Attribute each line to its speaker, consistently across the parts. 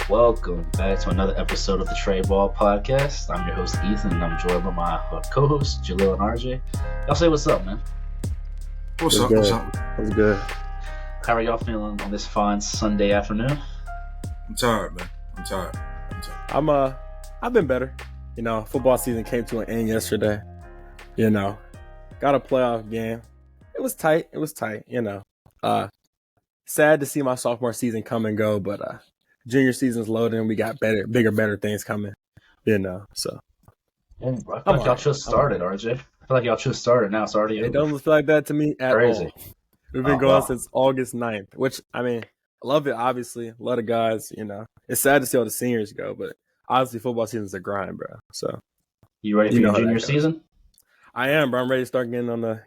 Speaker 1: Welcome back to another episode of the Trade Ball Podcast. I'm your host, Ethan, and I'm joined by my co-hosts, Jalil and RJ. Y'all say what's up, man.
Speaker 2: What's up?
Speaker 3: What's good?
Speaker 1: How are y'all feeling on this fine Sunday afternoon?
Speaker 2: I'm tired, man. I'm tired.
Speaker 3: I've been better. You know, football season came to an end yesterday. You know, got a playoff game. It was tight. You know, sad to see my sophomore season come and go, but junior season's loading. We got bigger, better things coming. You know, so.
Speaker 1: I feel like y'all just started, RJ. I feel like y'all just started. Now it's already over.
Speaker 3: It doesn't feel like that to me at
Speaker 1: Crazy.
Speaker 3: all. We've been going since August 9th, which, I mean, I love it, obviously. A lot of guys, you know. It's sad to see all the seniors go, but obviously football season's a grind, bro. So,
Speaker 1: you ready for your junior season?
Speaker 3: I am, bro. I'm ready to start getting on the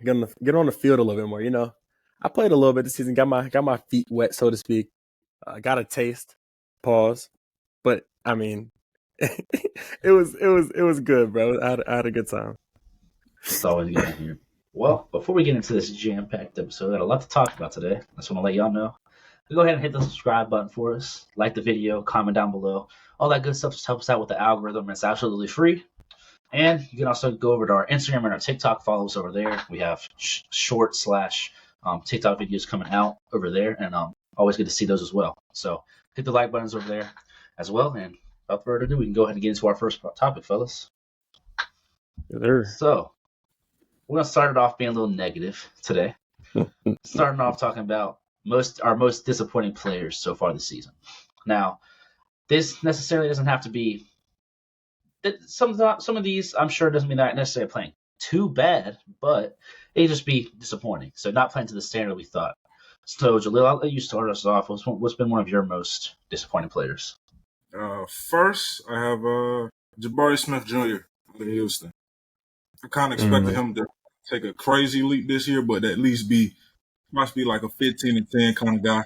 Speaker 3: field a little bit more. You know, I played a little bit this season, got my feet wet, so to speak. Got a taste, pause, but I mean, it was good, bro. I had a good time.
Speaker 1: It's always good here. Well, before we get into this jam-packed episode, I got a lot to talk about today. I just want to let y'all know. Go ahead and hit the subscribe button for us. Like the video, comment down below. All that good stuff just helps out with the algorithm. It's absolutely free. And you can also go over to our Instagram and our TikTok, follow us over there. We have short / TikTok videos coming out over there, and always good to see those as well. So hit the like buttons over there as well. And without further ado, we can go ahead and get into our first topic, fellas.
Speaker 3: There.
Speaker 1: So we're going to start it off being a little negative today. Starting off talking about our most disappointing players so far this season. Now, this necessarily doesn't have to be some of these. I'm sure doesn't mean they're not necessarily playing too bad, but they just be disappointing. So not playing to the standard we thought. So Jalil, I'll let you start us off. What's been one of your most disappointing players?
Speaker 2: First, I have Jabari Smith Jr. out of Houston. I kind of expected him to take a crazy leap this year, but at least must be like a 15-10 kind of guy.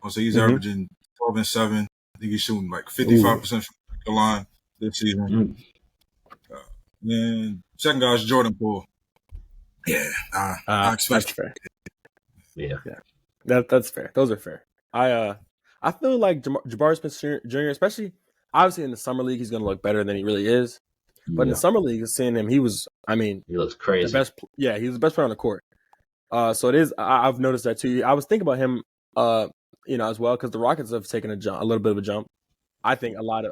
Speaker 2: So he's averaging 12 and 7. I think he's shooting like 55% from the line this season. And second guy is Jordan Poole. Yeah, I expect
Speaker 3: that's fair.
Speaker 1: Yeah.
Speaker 3: That's fair. Those are fair. I feel like Jabari Smith Jr., especially obviously in the summer league, he's going to look better than he really is. But in the summer league, seeing him, he looks crazy. He was the best player on the court. So it is. I've noticed that too. I was thinking about him, as well, because the Rockets have taken a little bit of a jump. I think a lot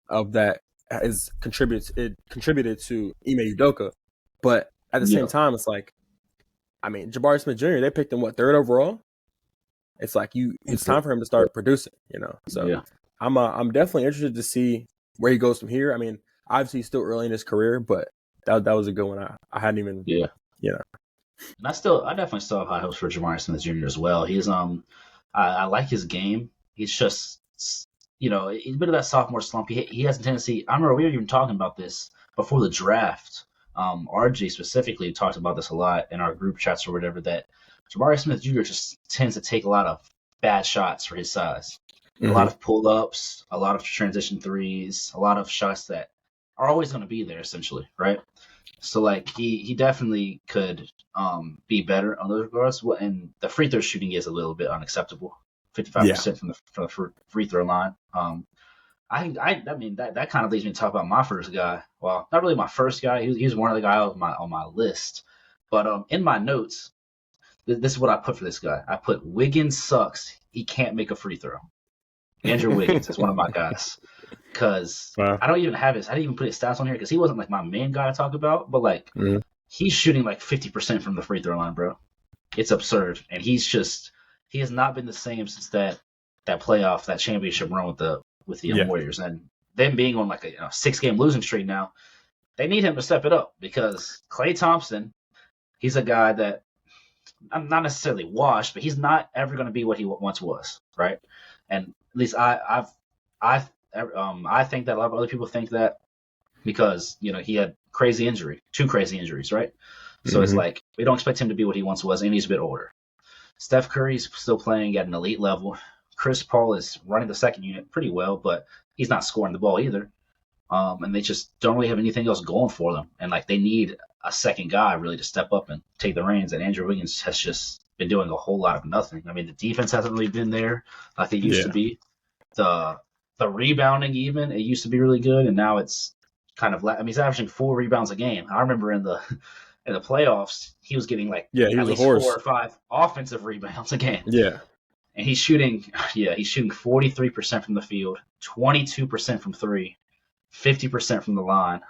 Speaker 3: of that is contributed to Ime Udoka, but at the same time, it's like, I mean, Jabari Smith Jr. They picked him third overall. It's like it's time for him to start producing, you know. So I'm definitely interested to see where he goes from here. I mean, obviously he's still early in his career, but that was a good one. I hadn't even
Speaker 1: And I definitely still have high hopes for Jabari Smith Jr. as well. He's I like his game. He's just he's a bit of that sophomore slump. He has a tendency. I remember we were even talking about this before the draft. RG specifically talked about this a lot in our group chats or whatever, that Jabari Smith Jr. just tends to take a lot of bad shots for his size. A lot of pull-ups, a lot of transition threes, a lot of shots that are always going to be there, essentially, right? So, like, he definitely could be better on those regards. And the free throw shooting is a little bit unacceptable, 55% from the free throw line. I mean that kind of leads me to talk about my first guy. Well, not really my first guy. He was one of the guys on my list. But in my notes, this is what I put for this guy. I put Wiggins sucks. He can't make a free throw. Andrew Wiggins is one of my guys. Because I didn't even put his stats on here because he wasn't like my main guy to talk about. But like he's shooting like 50% from the free throw line, bro. It's absurd. And he has not been the same since that championship run with the Warriors, and them being on like a 6-game losing streak now, they need him to step it up because Klay Thompson, he's a guy that I'm not necessarily washed, but he's not ever going to be what he once was, right? And at least I think that a lot of other people think that because he had two crazy injuries, right? So it's like we don't expect him to be what he once was, and he's a bit older. Steph Curry's still playing at an elite level. Chris Paul is running the second unit pretty well, but he's not scoring the ball either. And they just don't really have anything else going for them. And like they need a second guy really to step up and take the reins. And Andrew Wiggins has just been doing a whole lot of nothing. I mean, the defense hasn't really been there like they used to be. The the rebounding even, it used to be really good, and now it's kind of. I mean, he's averaging 4 rebounds a game. I remember in the playoffs, he was getting like
Speaker 3: Yeah, he
Speaker 1: at
Speaker 3: was a
Speaker 1: least 4
Speaker 3: horse.
Speaker 1: or 5 offensive rebounds a game.
Speaker 3: Yeah.
Speaker 1: And he's shooting 43% from the field, 22% from three, 50% from the line.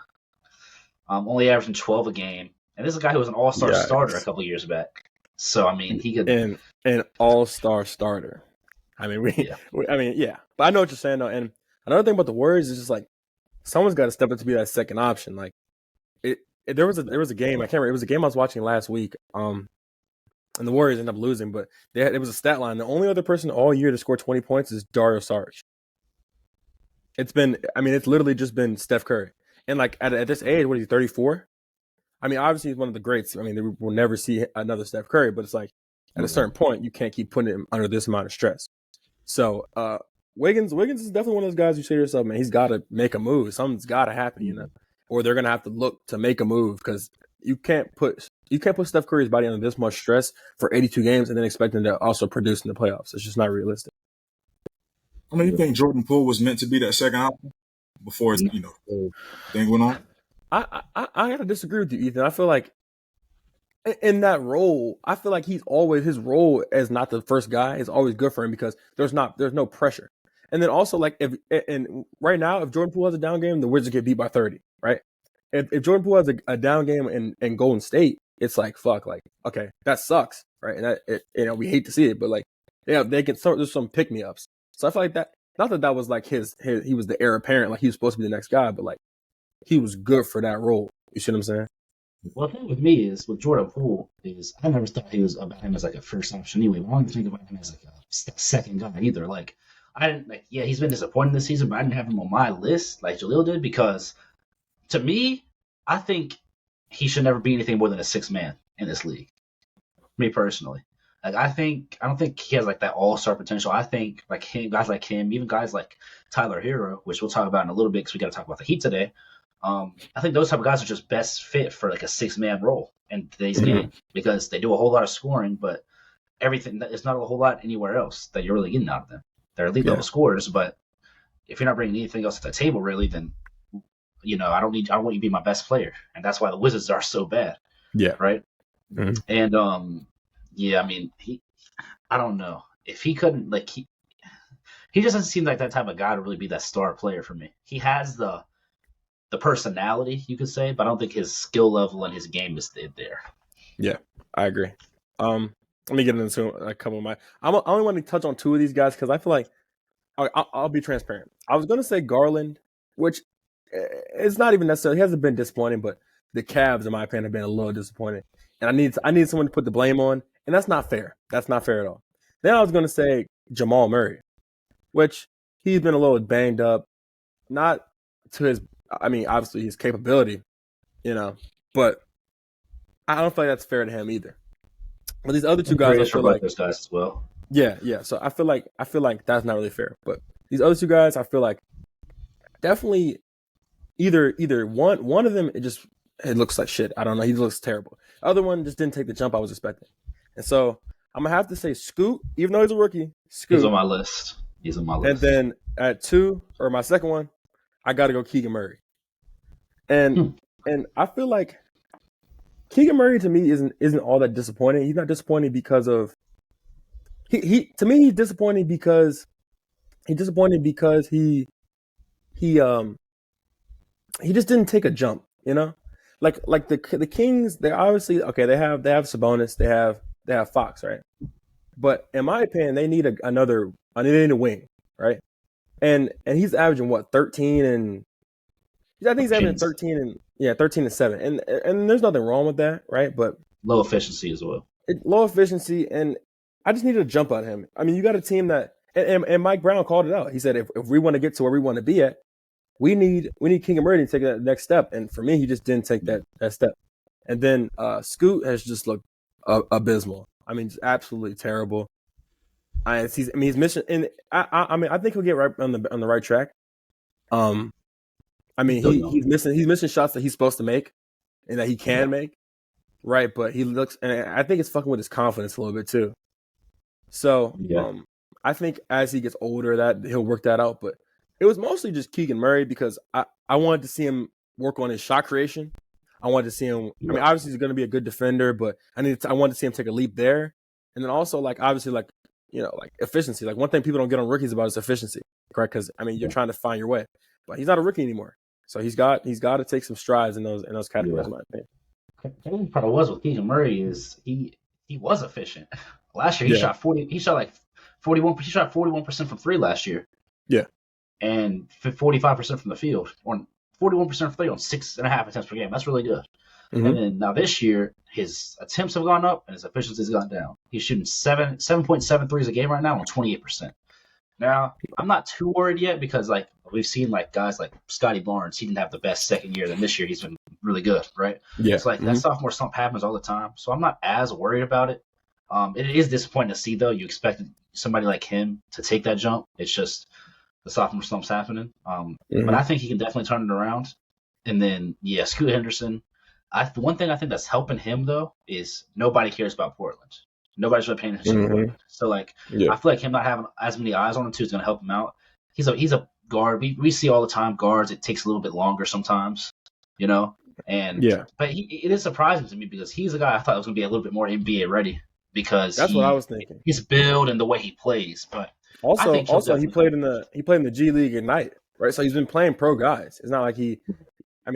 Speaker 1: Only averaging 12 a game. And this is a guy who was an all-star starter a couple years back. So I mean, he could
Speaker 3: an all-star starter. I mean, But I know what you're saying though. And another thing about the Warriors is just like someone's got to step up to be that second option. Like there was a game, I can't remember. It was a game I was watching last week. And the Warriors ended up losing, but it was a stat line. The only other person all year to score 20 points is Dario Saric. It's literally just been Steph Curry. And like at this age, what is he, 34? I mean, obviously he's one of the greats. I mean, we'll never see another Steph Curry, but it's like at a certain point, you can't keep putting him under this amount of stress. So Wiggins is definitely one of those guys you say to yourself, man, he's got to make a move. Something's got to happen, or they're gonna have to look to make a move because you can't put Steph Curry's body under this much stress for 82 games and then expect him to also produce in the playoffs. It's just not realistic.
Speaker 2: I mean, you think Jordan Poole was meant to be that second option before his thing went on?
Speaker 3: I have to disagree with you, Ethan. I feel like in that role, I feel like his role as not the first guy is always good for him because there's no pressure. And then also like if right now, if Jordan Poole has a down game, the Wizards get beat by 30, right? If Jordan Poole has a down game in Golden State, it's like fuck, like okay, that sucks, right? And we hate to see it, but like they get there's some pick me ups. So I feel like that. Not that was like he was the heir apparent, like he was supposed to be the next guy, but like he was good for that role. You see what I'm saying?
Speaker 1: Well, the thing with me is with Jordan Poole is I never thought he was about him as like a first option anyway. But I don't even think about him as like a second guy either. Like I didn't like he's been disappointing this season, but I didn't have him on my list like Jaleel did because to me, I think he should never be anything more than a 6-man in this league. Me personally. Like I don't think he has like that all-star potential. I think like guys like him, even guys like Tyler Hero, which we'll talk about in a little bit because we got to talk about the Heat today. I think those type of guys are just best fit for like a 6-man role in today's game because they do a whole lot of scoring, but everything it's not a whole lot anywhere else that you're really getting out of them. They're elite level scorers, but if you're not bringing anything else to the table, really, then I want you to be my best player, and that's why the Wizards are so bad.
Speaker 3: Yeah.
Speaker 1: Right.
Speaker 3: Mm-hmm.
Speaker 1: And I mean, I don't know if he couldn't like he doesn't seem like that type of guy to really be that star player for me. He has the personality, you could say, but I don't think his skill level and his game is there.
Speaker 3: Yeah, I agree. Let me get into a couple of my. I only want to touch on 2 of these guys because I feel like I'll be transparent. I was going to say Garland, which it's not even necessarily. He hasn't been disappointing, but the Cavs, in my opinion, have been a little disappointing, and I need someone to put the blame on, and that's not fair. That's not fair at all. Then I was going to say Jamal Murray, which he's been a little banged up, not to his. I mean, obviously his capability, but I don't feel like that's fair to him either. But these other 2 guys, I feel like
Speaker 1: those guys as well.
Speaker 3: Yeah. So I feel like that's not really fair. But these other 2 guys, I feel like definitely either one of them it looks like shit. I don't know. He looks terrible. The other one just didn't take the jump I was expecting. And so I'm gonna have to say Scoot, even though he's a rookie. Scoot.
Speaker 1: He's on my list.
Speaker 3: And then at 2, or my second one, I got to go Keegan Murray. And I feel like Keegan Murray to me isn't all that disappointing. He's not disappointing because of he to me he's disappointing because he just didn't take a jump, Like the Kings, they're obviously okay, they have Sabonis, they have Fox, right? But in my opinion, they need they need a wing, right? And he's averaging what, 13 and I think he's averaging 13 and 7. And there's nothing wrong with that, right? But
Speaker 1: low efficiency as well.
Speaker 3: Low efficiency, and I just needed a jump on him. I mean, you got a team that and Mike Brown called it out. He said if we want to get to where we want to be at, we need Keegan Murray to take that next step. And for me, he just didn't take that step. And then Scoot has just looked abysmal. I mean, just absolutely terrible. He's missing, and I think he'll get right on the right track. I mean, he's missing shots that he's supposed to make, and that he can make, right? But he looks, and I think it's fucking with his confidence a little bit too. So, I think as he gets older, that he'll work that out. But It was mostly just Keegan Murray because I wanted to see him work on his shot creation. I wanted to see him. I mean, obviously he's going to be a good defender, but I wanted to see him take a leap there, and then also like obviously like like efficiency. Like one thing people don't get on rookies about is efficiency, correct? Because I mean you're trying to find your way, but he's not a rookie anymore, so he's got to take some strides in those categories, in my opinion.
Speaker 1: The only part was with Keegan Murray is he was efficient. Last year he shot 40. He shot like 41. He shot 41% from three last year.
Speaker 3: Yeah,
Speaker 1: and 45% from the field, or 41% from three on 6.5 attempts per game. That's really good. Mm-hmm. And then now this year, his attempts have gone up and his efficiency has gone down. He's shooting 7.7 threes a game right now on 28%. Now, I'm not too worried yet because like we've seen like guys like Scotty Barnes, he didn't have the best second year. Then this year he's been really good, right?
Speaker 3: Yeah.
Speaker 1: It's like that sophomore slump happens all the time. So I'm not as worried about it. It is disappointing to see though. You expected somebody like him to take that jump. It's just the sophomore slump's happening. But I think he can definitely turn it around. And then Scoot Henderson. The one thing I think that's helping him though is nobody cares about Portland. Nobody's really paying attention to Portland. So I feel like him not having as many eyes on him too is going to help him out. He's a guard. We see all the time guards. It takes a little bit longer sometimes, and but it is surprising to me because he's a guy I thought was going to be a little bit more NBA ready because
Speaker 3: that's what I was thinking.
Speaker 1: His build and the way he plays, but
Speaker 3: also he played in the G League Ignite, right? So he's been playing pro guys. It's not like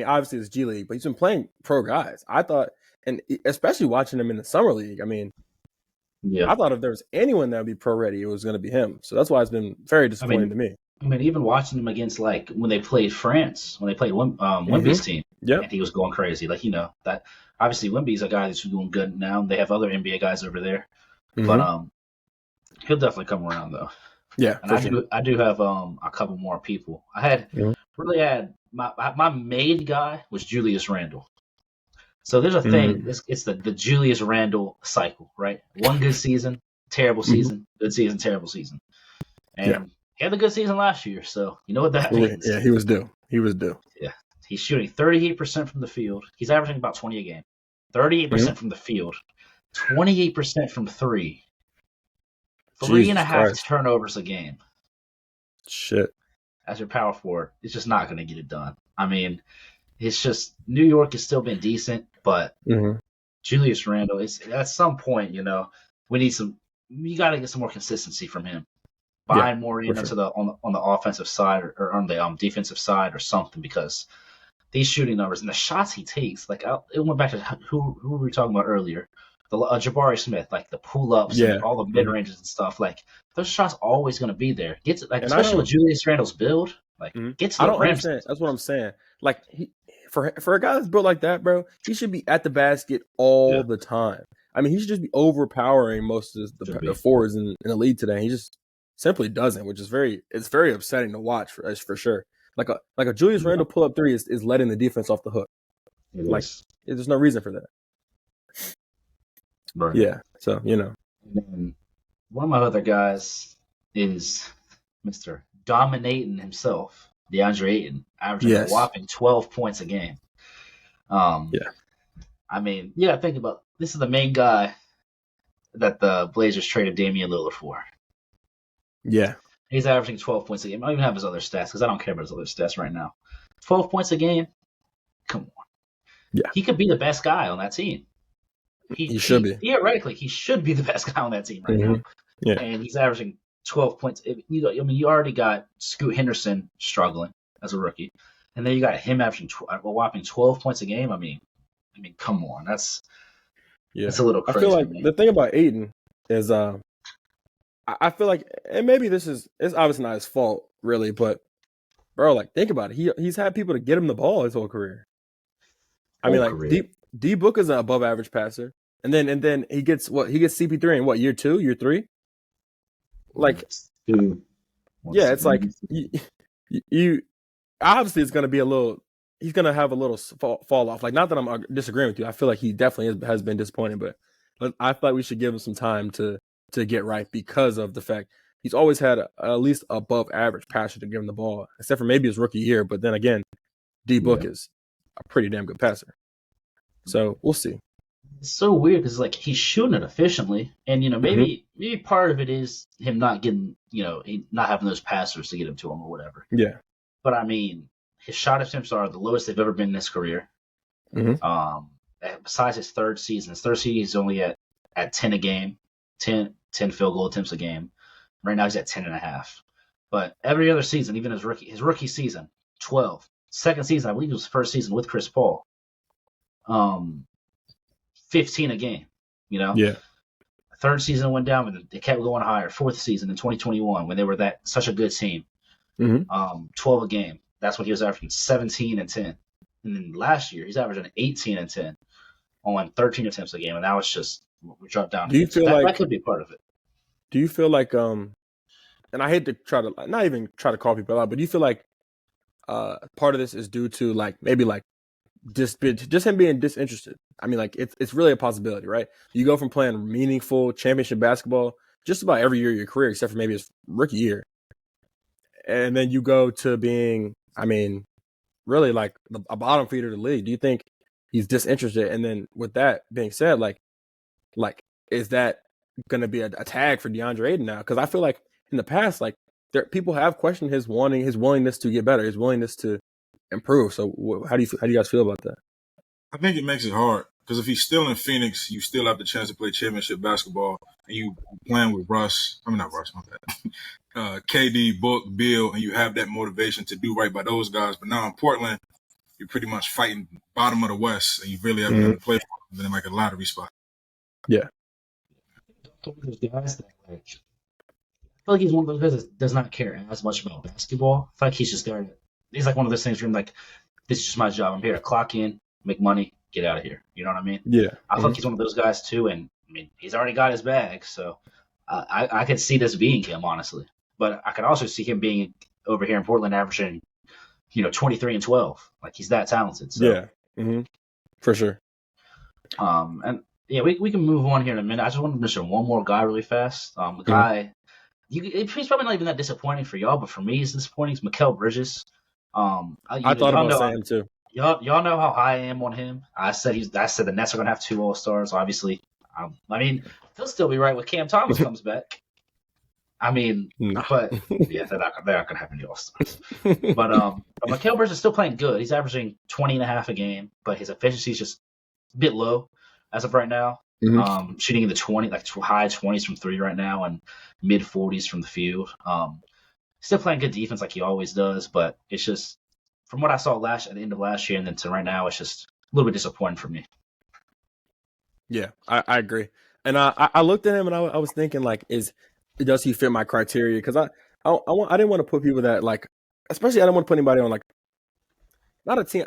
Speaker 3: obviously it's G League, but he's been playing pro guys. I thought, and especially watching him in the summer league, I thought if there was anyone that would be pro ready, it was going to be him. So that's why it's been very disappointing to me.
Speaker 1: Even watching him against like when they played France, when they played Wemby's team, and he was going crazy. Like that obviously Wemby's a guy that's doing good now. They have other NBA guys over there, but he'll definitely come around though.
Speaker 3: Yeah,
Speaker 1: and I do have a couple more people. I had my main guy was Julius Randle. So there's a thing. It's the Julius Randle cycle, right? One good season, terrible season, good season, terrible season, and he had a good season last year. So you know what that means?
Speaker 3: Yeah, he was due.
Speaker 1: Yeah, he's shooting 38% from the field. He's averaging about 20 a game. 38% from the field, 28% from three. 3.5 turnovers a game.
Speaker 3: Shit.
Speaker 1: As your power forward, it's just not going to get it done. It's just New York has still been decent, but Julius Randle is at some point, we need you got to get some more consistency from him. Buy more into on the offensive side or on the defensive side or something because these shooting numbers and the shots he takes, like it went back to who we were talking about earlier. The Jabari Smith, like the pull-ups and all the mid-ranges and stuff, like those shots always going to be there. Especially with Julius Randle's build, like get to the rim.
Speaker 3: That's what I'm saying. Like for a guy that's built like that, bro, he should be at the basket all the time. He should just be overpowering most of the forwards in the league today. He just simply doesn't, which is very upsetting to watch for sure. Like a Julius Randle pull-up three is letting the defense off the hook. There's no reason for that.
Speaker 1: Right.
Speaker 3: Yeah, so
Speaker 1: And then one of my other guys is Mr. Dominating himself, DeAndre Ayton, averaging a whopping 12 points a game. Think about this is the main guy that the Blazers traded Damian Lillard for.
Speaker 3: Yeah,
Speaker 1: he's averaging 12 points a game. I don't even have his other stats because I don't care about his other stats right now. 12 points a game, come on.
Speaker 3: Yeah,
Speaker 1: he could be the best guy on that team.
Speaker 3: He should be.
Speaker 1: Theoretically, he should be the best guy on that team right now.
Speaker 3: Yeah.
Speaker 1: And he's averaging 12 points. You already got Scoot Henderson struggling as a rookie. And then you got him averaging a whopping 12 points a game. Come on. That's a little crazy.
Speaker 3: I feel like the thing about Ayton is I feel like, and maybe it's obviously not his fault, really, but, bro, like, think about it. He's had people to get him the ball his whole career. D Book is an above average passer. And then he gets CP3 in year 2, year 3? Like, it's like you obviously it's going to be he's going to have a little fall off. Like, not that I'm disagreeing with you. I feel like he definitely has been disappointing, but I feel like we should give him some time to get right because of the fact he's always had at least above average passer to give him the ball, except for maybe his rookie year. But then again, D Book is a pretty damn good passer. So we'll see.
Speaker 1: It's so weird because like he's shooting it efficiently, and maybe part of it is him not getting not having those passers to get him to him or whatever.
Speaker 3: Yeah.
Speaker 1: But I mean, his shot attempts are the lowest they've ever been in his career. Besides his third season he's only at 10 a game, 10 field goal attempts a game. Right now he's at 10.5. But every other season, even his rookie season, 12. Second season, I believe it was the first season with Chris Paul. 15 a game,
Speaker 3: Yeah.
Speaker 1: Third season went down, but they kept going higher. Fourth season in 2021, when they were such a good team, 12 a game. That's when he was averaging 17 and 10. And then last year, he's averaging 18 and 10 on 13 attempts a game, and now it's just we dropped down.
Speaker 3: Do you feel like
Speaker 1: that could be part of it?
Speaker 3: Do you feel like and I hate to try to not even try to call people out, but do you feel like part of this is due to like maybe like just him being disinterested? I mean, like it's really a possibility, right? You go from playing meaningful championship basketball just about every year of your career, except for maybe his rookie year, and then you go to being, I mean, really like a bottom feeder of the league. Do you think he's disinterested? And then with that being said, like is that going to be a tag for DeAndre Ayton now? Because I feel like in the past, like people have questioned his willingness to get better, his willingness to improve. So how do you guys feel about that?
Speaker 2: I think it makes it hard because if he's still in Phoenix, you still have the chance to play championship basketball, and you playing with Russ. I mean, not Russ, my bad. KD, Book, Bill, and you have that motivation to do right by those guys. But now in Portland, you're pretty much fighting bottom of the West, and you really have to play for them in like a lottery spot.
Speaker 3: Yeah.
Speaker 1: Those guys that I feel like he's one of those guys that does not care as much about basketball. I feel like he's just there. He's like one of those things where I'm like, this is just my job. I'm here to clock in, make money, get out of here. You know what I mean?
Speaker 3: Yeah.
Speaker 1: I feel like he's one of those guys too, and I mean, he's already got his bag, so I could see this being him, honestly. But I could also see him being over here in Portland averaging, 23 and 12. Like, he's that talented. So.
Speaker 3: Yeah. For sure.
Speaker 1: And yeah, we can move on here in a minute. I just want to mention one more guy really fast. The guy, he's probably not even that disappointing for y'all, but for me, he's disappointing. It's Mikal Bridges.
Speaker 3: I thought about saying too.
Speaker 1: Y'all know how high I am on him. I said the Nets are gonna have 2 All-Stars. Obviously, I mean, he'll still be right when Cam Thomas comes back. I mean, but yeah, they're not gonna have any All-Stars. But Mikal Bridges is still playing good. He's averaging 20.5 a game, but his efficiency is just a bit low as of right now. Shooting in the high 20s from 3 right now and mid 40s from the field. Still playing good defense like he always does, but it's just from what I saw at the end of last year and then to right now, it's just a little bit disappointing for me.
Speaker 3: Yeah, I agree. And I looked at him and I was thinking, like, does he fit my criteria? Because I didn't want to put people that, like, especially I didn't want to put anybody on, like, not a team.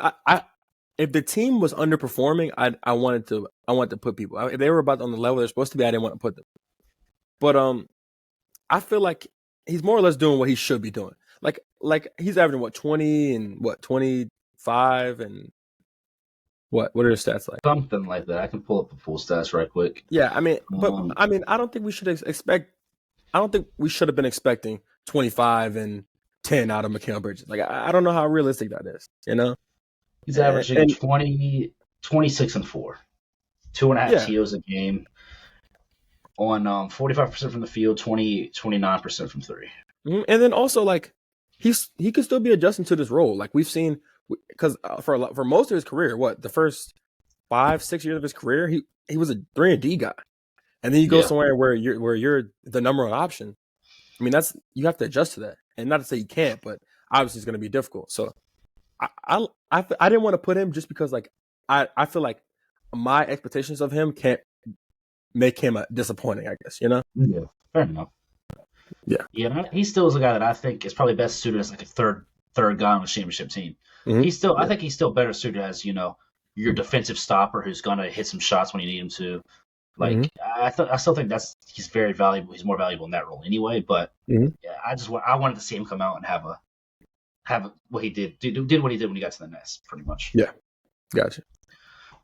Speaker 3: If the team was underperforming, I wanted to put people. If they were about on the level they're supposed to be, I didn't want to put them. But I feel like he's more or less doing what he should be doing. Like he's averaging 20 and 25 and what are his stats like?
Speaker 1: Something like that. I can pull up the full stats right quick.
Speaker 3: Yeah, I mean, I don't think we should expect. I don't think we should have been expecting 25 and 10 out of Mikal Bridges. Like I don't know how realistic that is.
Speaker 1: He's averaging 26 and 4, 2.5 TOs a game on 45% from the field, 29% from 3.
Speaker 3: And then also, like, he could still be adjusting to this role. Like we've seen, because for most of his career, the first 5-6 years of his career, he was a 3-and-D guy, and then you go somewhere where you're the number one option. I mean, you have to adjust to that, and not to say you can't, but obviously it's going to be difficult. So I didn't want to put him just because, like, I feel like my expectations of him can't make him disappointing, I guess,
Speaker 1: Yeah, fair enough. Yeah, he still is a guy that I think is probably best suited as like a third guy on a championship team. I think he's still better suited as, your defensive stopper who's gonna hit some shots when you need him to. Like I still think he's very valuable. He's more valuable in that role anyway. But I wanted to see him come out and have what he did what he did when he got to the Nets, pretty much.
Speaker 3: Yeah, gotcha.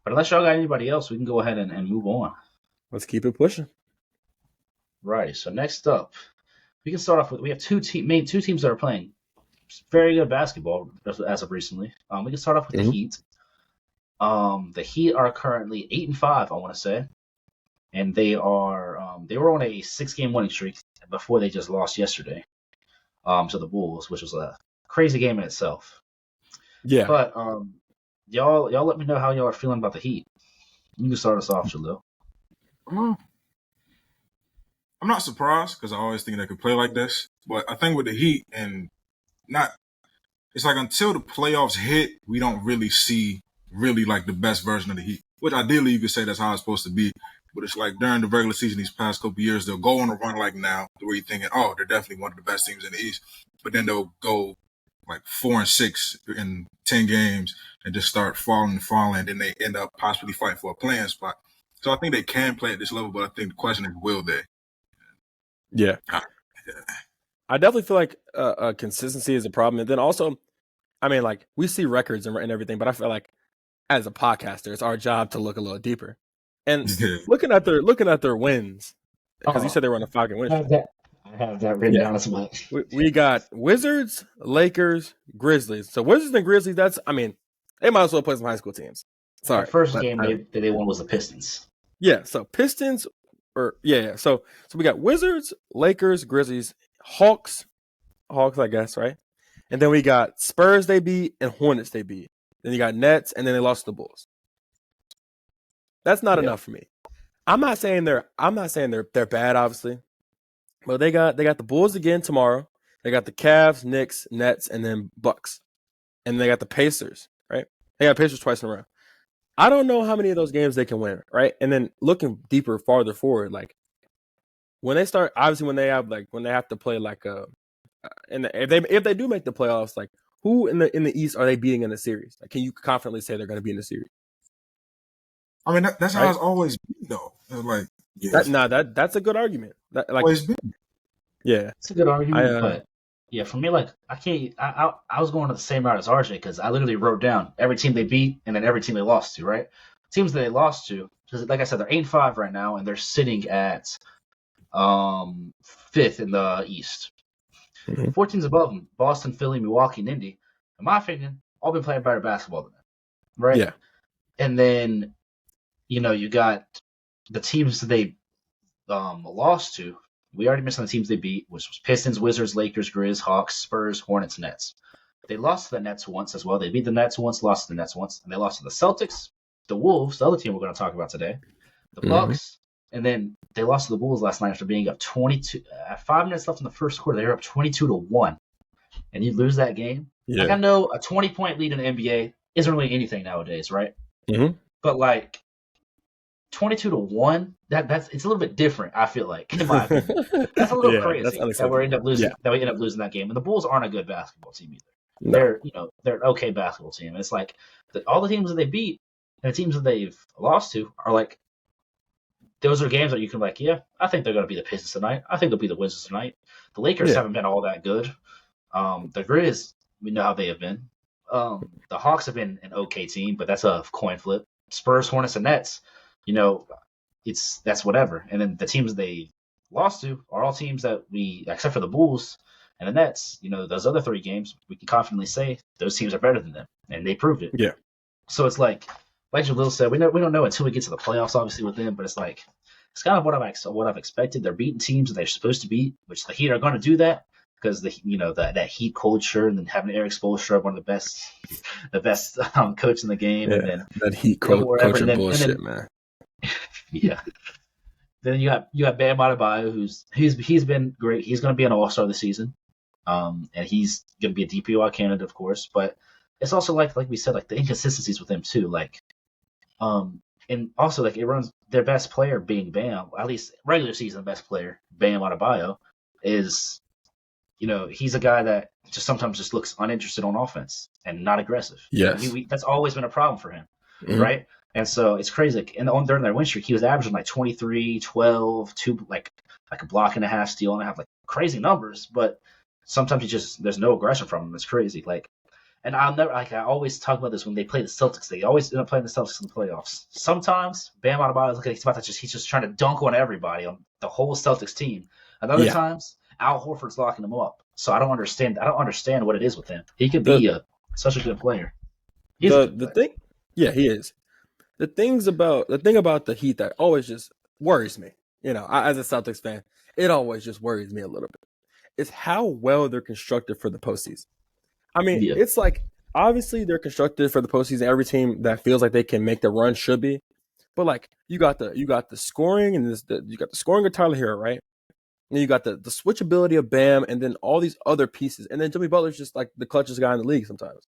Speaker 1: But unless y'all got anybody else, we can go ahead and move on.
Speaker 3: Let's keep it pushing.
Speaker 1: Right. So next up, we can start off with, we have two teams that are playing very good basketball as of recently. We can start off with the Heat. The Heat are currently 8-5, I want to say, and they were on a 6-game winning streak before they just lost yesterday, to the Bulls, which was a crazy game in itself.
Speaker 3: Yeah.
Speaker 1: But y'all let me know how y'all are feeling about the Heat. You can start us off, Jalil.
Speaker 2: I'm not surprised because I always think they could play like this. But I think with the Heat it's like until the playoffs hit, we don't really see like the best version of the Heat. Which ideally you could say that's how it's supposed to be. But it's like during the regular season these past couple of years, they'll go on a run like now, where you're thinking, oh, they're definitely one of the best teams in the East. But then they'll go like 4-6 in 10 games and just start falling, and then they end up possibly fighting for a playing spot. So I think they can play at this level, but I think the question is, will they?
Speaker 3: Yeah. I definitely feel like consistency is a problem. And then also, I mean, like, we see records and everything, but I feel like as a podcaster, it's our job to look a little deeper. And looking at their wins, because you said they were on a 5-game win streak.
Speaker 1: I have that written down as well.
Speaker 3: We got Wizards, Lakers, Grizzlies. So Wizards and Grizzlies, they might as well play some high school teams. Sorry.
Speaker 1: The first game they won was the Pistons.
Speaker 3: Yeah, so Pistons, So we got Wizards, Lakers, Grizzlies, Hawks, I guess, right? And then we got Spurs they beat and Hornets they beat. Then you got Nets, and then they lost to the Bulls. That's not enough for me. I'm not saying they're bad, obviously. But they got the Bulls again tomorrow. They got the Cavs, Knicks, Nets, and then Bucks. And they got the Pacers, right? They got Pacers twice in a row. I don't know how many of those games they can win, right? And then looking farther forward, like when they start, obviously when they have to play like if they do make the playoffs, like who in the East are they beating in the series? Like, can you confidently say they're going to be in the series?
Speaker 2: I mean, that's how it's always been, though. Like,
Speaker 3: that's a good argument.
Speaker 2: Always been.
Speaker 3: Yeah,
Speaker 1: it's a good argument, but yeah, for me, like I can't. I was going to the same route as RJ because I literally wrote down every team they beat and then every team they lost to. Right, teams that they lost to, because like I said, they're 8-5 right now, and they're sitting at 5th in the East.
Speaker 3: Mm-hmm.
Speaker 1: 4 teams above them: Boston, Philly, Milwaukee, and Indy. In my opinion, all been playing better basketball than them. Right.
Speaker 3: Yeah.
Speaker 1: And then you got the teams that they lost to. We already mentioned the teams they beat, which was Pistons, Wizards, Lakers, Grizz, Hawks, Spurs, Hornets, Nets. They lost to the Nets once as well. They beat the Nets once, lost to the Nets once, and they lost to the Celtics, the Wolves, the other team we're going to talk about today, the Bucks, and then they lost to the Bulls last night after being up 22. 5 minutes left in the first quarter, they were up 22-1, and you lose that game.
Speaker 3: Yeah.
Speaker 1: Like, I know a 20-point lead in the NBA isn't really anything nowadays, right?
Speaker 3: Mm-hmm.
Speaker 1: But like 22-1, it's a little bit different. I feel like, in my opinion, that's a little crazy that we end up losing. Yeah. That we end up losing that game, and the Bulls aren't a good basketball team either. No. They're an okay basketball team. It's like all the teams that they beat and the teams that they've lost to are like those are games that you can like, yeah, I think they're going to be the Pistons tonight. I think they'll be the Wizards tonight. The Lakers haven't been all that good. The Grizz, we know how they have been. The Hawks have been an okay team, but that's a coin flip. Spurs, Hornets, and Nets. That's whatever. And then the teams they lost to are all teams that we, except for the Bulls and the Nets, those other 3 games, we can confidently say those teams are better than them, and they proved it.
Speaker 3: Yeah.
Speaker 1: So it's like Jalil said, we don't know until we get to the playoffs, obviously, with them, but it's like it's kind of what I've expected. They're beating teams that they're supposed to beat, which the Heat are going to do that because that Heat culture, and then having Eric Spoelstra, one of the best coach in the game, and then
Speaker 3: that Heat culture bullshit, man.
Speaker 1: Yeah. Then you have Bam Adebayo, he's been great. He's going to be an All-Star this season, and he's going to be a DPOI candidate, of course. But it's also like we said, like the inconsistencies with him too. Like, and also like it runs their best player being Bam, at least regular season best player Bam Adebayo is, he's a guy that just sometimes just looks uninterested on offense and not aggressive.
Speaker 3: Yes,
Speaker 1: that's always been a problem for him, right? And so it's crazy. And during their win streak, he was averaging like 23, 12, 2, like a block and a half, steal and a half, like crazy numbers. But sometimes there's no aggression from him. It's crazy. Like, and I always talk about this when they play the Celtics. They always end up playing the Celtics in the playoffs. Sometimes Bam Adebayo looks like he's just trying to dunk on everybody on the whole Celtics team. And other times, Al Horford's locking him up. So I don't understand what it is with him. He could be such a good player.
Speaker 3: Yeah, he is. The thing about the Heat that always just worries me, as a Celtics fan, it always just worries me a little bit, is how well they're constructed for the postseason. I mean,
Speaker 1: Yeah.
Speaker 3: it's like obviously they're constructed for the postseason. Every team that feels like they can make the run should be, but like you got the scoring and you got the scoring of Tyler Hero, right? And you got the switchability of Bam, and then all these other pieces, and then Jimmy Butler's just like the clutchest guy in the league sometimes.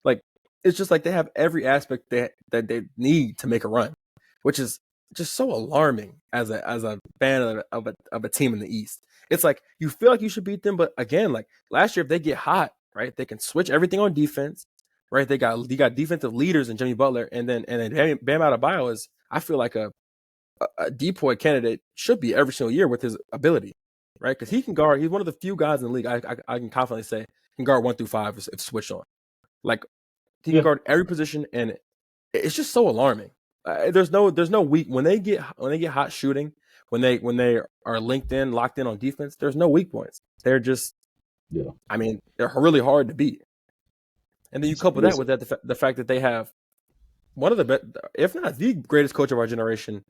Speaker 3: Like it's just like they have every aspect that they need to make a run, which is just so alarming as a fan of a team in the East. It's like you feel like you should beat them, but again, like last year, if they get hot, right, they can switch everything on defense, right? They got defensive leaders in Jimmy Butler, and then Bam Adebayo is, I feel like a depoy candidate should be every single year with his ability, right? Because he can guard. He's one of the few guys in the league I can confidently say can guard 1 through 5 if switched on. Like he can guard every position, and it's just so alarming. There's no weak when they get hot shooting, when they are locked in on defense. There's no weak points. They're just, I mean, they're really hard to beat. And then you couple that with the fact that they have one of the best, if not the greatest coach of our generation,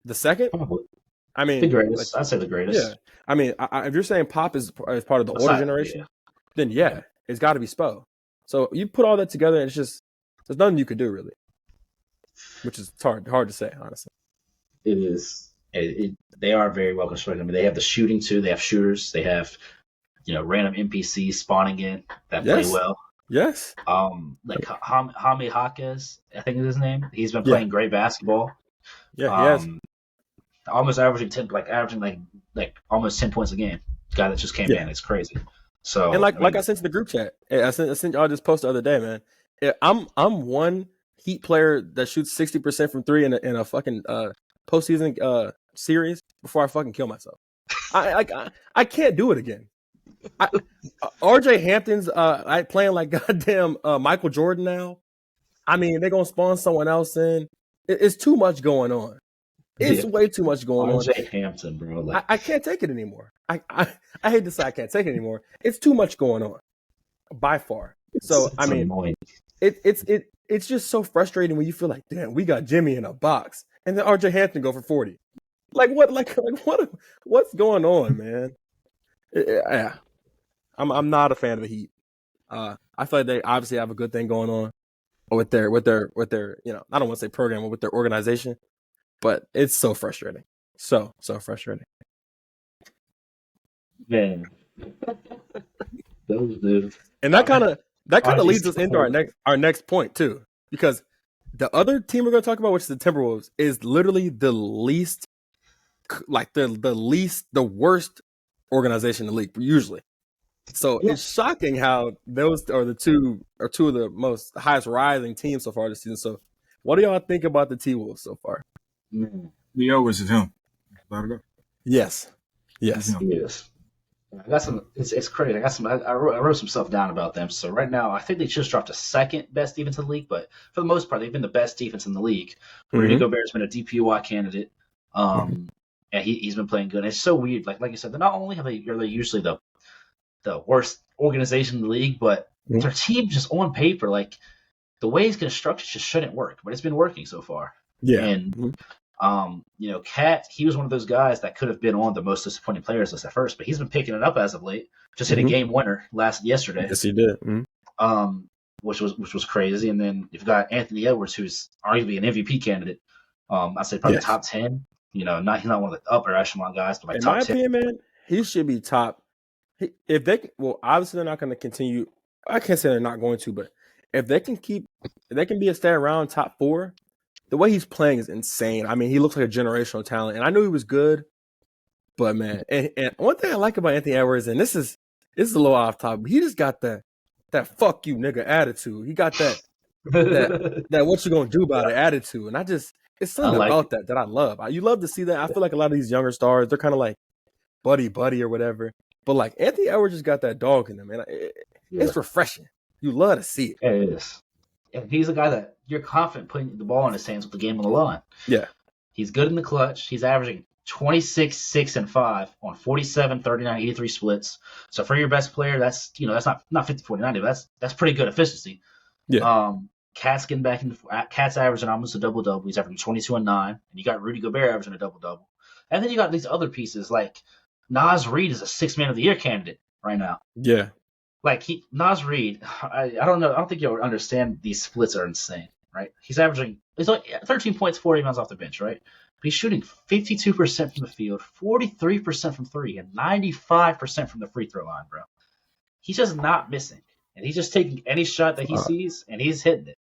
Speaker 3: the second.
Speaker 1: Probably.
Speaker 3: I mean,
Speaker 1: the greatest. I'd say the greatest.
Speaker 3: Yeah, I mean, if you're saying Pop is part of the older generation, then it's got to be Spo. So you put all that together, and it's just there's nothing you could do really, which is hard to say, honestly.
Speaker 1: It is. They are very well constructed. I mean, they have the shooting too. They have shooters. They have random NPCs spawning in that play well.
Speaker 3: Yes.
Speaker 1: Like Jaime Jaquez, I think is his name. He's been playing great basketball.
Speaker 3: Yeah, he has.
Speaker 1: Almost averaging almost 10 points a game. Guy that just came in. It's crazy. So
Speaker 3: and like I sent to the group chat, I sent y'all this post the other day, man. I'm one Heat player that shoots 60% from 3 in a fucking postseason series before I fucking kill myself. I can't do it again. RJ Hampton's playing like goddamn Michael Jordan now. I mean, they're gonna spawn someone else in. It's too much going on. It's way too much going on.
Speaker 1: RJ Hampton, bro. Like,
Speaker 3: I can't take it anymore. I hate to say I can't take it anymore. It's too much going on, by far. So
Speaker 1: I mean, annoying.
Speaker 3: It's just so frustrating when you feel like, damn, we got Jimmy in a box, and then RJ Hampton go for 40. Like what? What's going on, man? Yeah, I'm not a fan of the Heat. I feel like they obviously have a good thing going on with their I don't want to say program, but with their organization. But it's so frustrating. So frustrating.
Speaker 1: Man. Those dudes.
Speaker 3: And that kind of leads us into our next point too. Because the other team we're going to talk about, which is the Timberwolves, is literally the least, like the worst organization in the league, usually. So it's shocking how those are two of the most highest rising teams so far this season. So what do y'all think about the T-Wolves so far?
Speaker 2: The always is him.
Speaker 3: Yes.
Speaker 1: He is. I got some. It's crazy. I wrote some stuff down about them. So right now, I think they just dropped a second best defense in the league, but for the most part, they've been the best defense in the league. Rudy Gobert's been a DPOY candidate, and he's been playing good. And it's so weird. Like you said, not only are they usually the worst organization in the league, but their team just on paper, like the way it's constructed, just shouldn't work. But it's been working so far.
Speaker 3: Yeah.
Speaker 1: And Cat, he was one of those guys that could have been on the most disappointing players list at first, but he's been picking it up as of late. Just hit a game winner yesterday.
Speaker 3: Yes, he did.
Speaker 1: Which was crazy. And then you've got Anthony Edwards, who's arguably an MVP candidate. I'd say probably top 10. He's not one of the upper echelon guys, but
Speaker 3: in
Speaker 1: top
Speaker 3: my
Speaker 1: 10.
Speaker 3: opinion, man, he should be top. Obviously they're not going to continue. I can't say they're not going to, but if they can stay around top 4. The way he's playing is insane. I mean, he looks like a generational talent, and I knew he was good, but man, and one thing I like about Anthony Edwards, and this is a little off topic, he just got that fuck you nigga attitude. He got that what you gonna do about it attitude, and it's something about that I love. You love to see that. I feel like a lot of these younger stars, they're kind of like buddy or whatever, but like Anthony Edwards just got that dog in him, man. It's refreshing. You love to see it.
Speaker 1: Yeah, it is. And he's a guy that you're confident putting the ball in his hands with the game on the line.
Speaker 3: Yeah.
Speaker 1: He's good in the clutch. He's averaging 26, 6, and 5 on 47, 39, 83 splits. So for your best player, that's not 50, 40, 90, but that's pretty good efficiency.
Speaker 3: Yeah.
Speaker 1: Cat's getting back in. Cat's averaging almost a double-double. He's averaging 22 and 9. And you got Rudy Gobert averaging a double-double. And then you got these other pieces like Naz Reid is a 6-man of the year candidate right now.
Speaker 3: Yeah.
Speaker 1: Like Naz Reid, I don't know. I don't think you'll understand. These splits are insane, right? He's like 13 points, 40 rebounds off the bench, right? But he's shooting 52% from the field, 43% from three, and 95% from the free throw line, bro. He's just not missing, and he's just taking any shot that he sees and he's hitting it.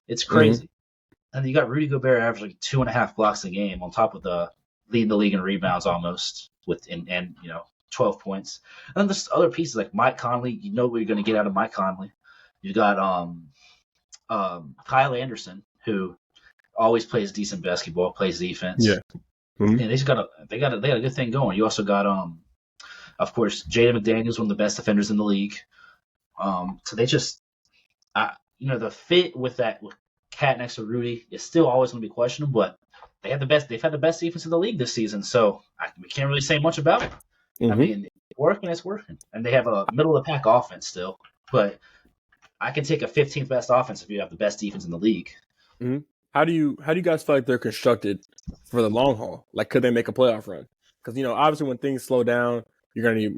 Speaker 1: It's crazy. Mm-hmm. And you got Rudy Gobert averaging 2.5 blocks a game on top of the leading the league in rebounds almost and 12 points. And then there's other pieces like Mike Conley. You know what you're going to get out of Mike Conley. You got Kyle Anderson, who always plays decent basketball, plays defense.
Speaker 3: Yeah. Mm-hmm.
Speaker 1: And they got a good thing going. You also got of course, Jaden McDaniels, one of the best defenders in the league. So they just the fit with Cat next to Rudy is still always going to be questionable, but they've had the best defense in the league this season, so we can't really say much about it. Mm-hmm. I mean, it's working. And they have a middle-of-the-pack offense still, but I can take a 15th best offense if you have the best defense in the league.
Speaker 3: Mm-hmm. How do you guys feel like they're constructed for the long haul? Like, could they make a playoff run? Because, obviously when things slow down, you're gonna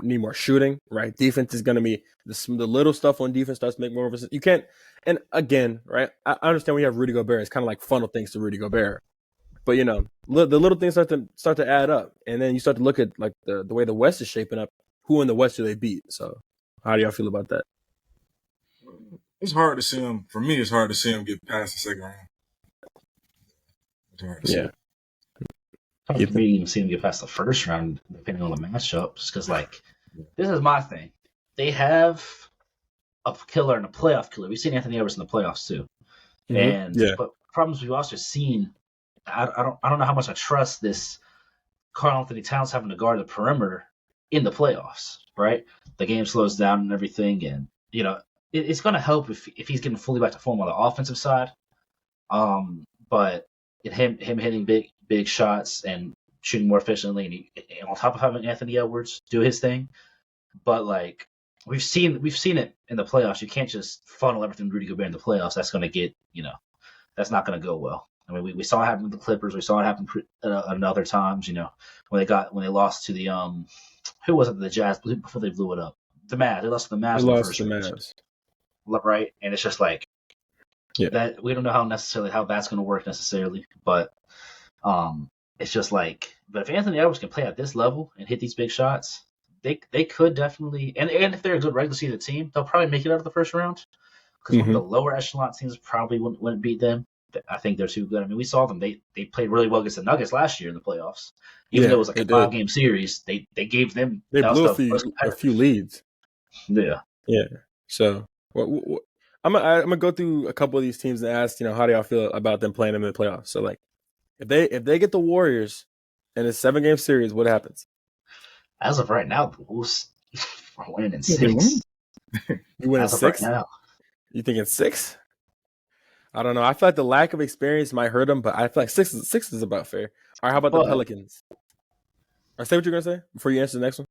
Speaker 3: need more shooting, right? Defense is gonna be the little stuff on defense starts to make more of a. You can't. And again, right? I understand when you have Rudy Gobert, it's kind of like funnel things to Rudy Gobert. But the little things start to add up, and then you start to look at like the way the West is shaping up. Who in the West do they beat? So, how do y'all feel about that?
Speaker 2: It's hard to see them. For me, it's hard to see them get past the second round. It's hard to see.
Speaker 1: Tough for me to even see them get past the first round, depending on the matchup. Just because, this is my thing. They have a killer and a playoff killer. We've seen Anthony Edwards in the playoffs too, but problems we've also seen. I don't know how much I trust this Karl Anthony Towns having to guard the perimeter in the playoffs. Right, the game slows down and everything, and it's going to help if he's getting fully back to form on the offensive side. But him hitting big shots and shooting more efficiently, and on top of having Anthony Edwards do his thing, but we've seen it in the playoffs. You can't just funnel everything to Rudy Gobert in the playoffs. That's going to get that's not going to go well. I mean, we saw it happen with the Clippers. We saw it happen at other times. When they lost to the who was it? The Jazz before they blew it up. The Mavs. They lost to the Mavs.
Speaker 3: They lost to the Mavs.
Speaker 1: Right, and it's just that we don't know how that's going to work necessarily, but it's just but if Anthony Edwards can play at this level and hit these big shots, they could definitely, and if they're a good regular season team, they'll probably make it out of the first round because the lower echelon teams probably wouldn't beat them. I think they're too good. I mean, we saw them; they played really well against the Nuggets last year in the playoffs. Even though it was a 5-game series, they gave them
Speaker 3: blew a few leads.
Speaker 1: Yeah.
Speaker 3: So I'm gonna go through a couple of these teams and ask, how do y'all feel about them playing them in the playoffs? So if they get the Warriors in a 7-game series, what happens?
Speaker 1: As of right now, the Wolves are winning in 6.
Speaker 3: You win in 6? Right now. You think it's 6? I don't know. I feel like the lack of experience might hurt them, but I feel like 6 is about fair. All right, how about the Pelicans? Or say what you're gonna say before you answer the next one.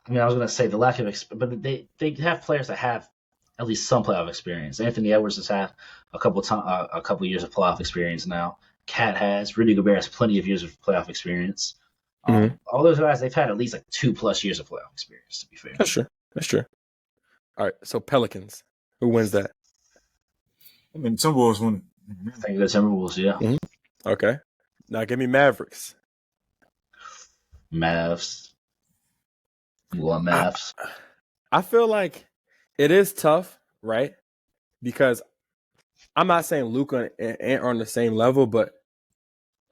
Speaker 1: I mean, I was gonna say the lack of experience, but they have players that have at least some playoff experience. Anthony Edwards has had a couple years of playoff experience now. Cat has. Rudy Gobert has plenty of years of playoff experience. All those guys, they've had at least 2+ years of playoff experience, to be fair.
Speaker 3: That's true. All right, so Pelicans. Who wins that?
Speaker 2: I mean, Timberwolves win.
Speaker 1: I think the Timberwolves, yeah.
Speaker 3: Mm-hmm. Okay. Now give me Mavericks.
Speaker 1: Mavs. You want Mavs?
Speaker 3: I feel like it is tough, right? Because I'm not saying Luka and Ant are on the same level, but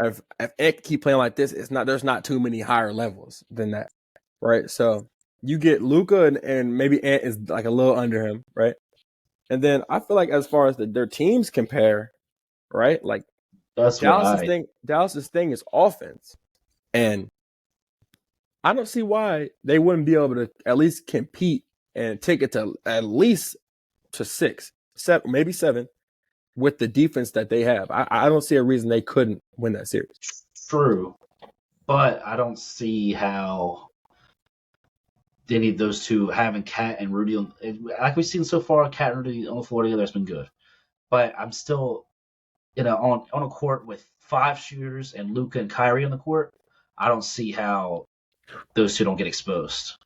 Speaker 3: if Ant keep playing like this, there's not too many higher levels than that, right? So you get Luka and maybe Ant is a little under him, right? And then I feel like as far as their teams compare, right? Dallas's thing is offense, and I don't see why they wouldn't be able to at least compete and take it to at least to 6, 7, maybe 7 with the defense that they have. I don't see a reason they couldn't win that series.
Speaker 1: True, but I don't see how any of those two having Cat and Rudy like we've seen so far. Cat and Rudy on the floor together has been good. but I'm still on a court with 5 shooters and Luka and Kyrie on the court. I don't see how those two don't get exposed.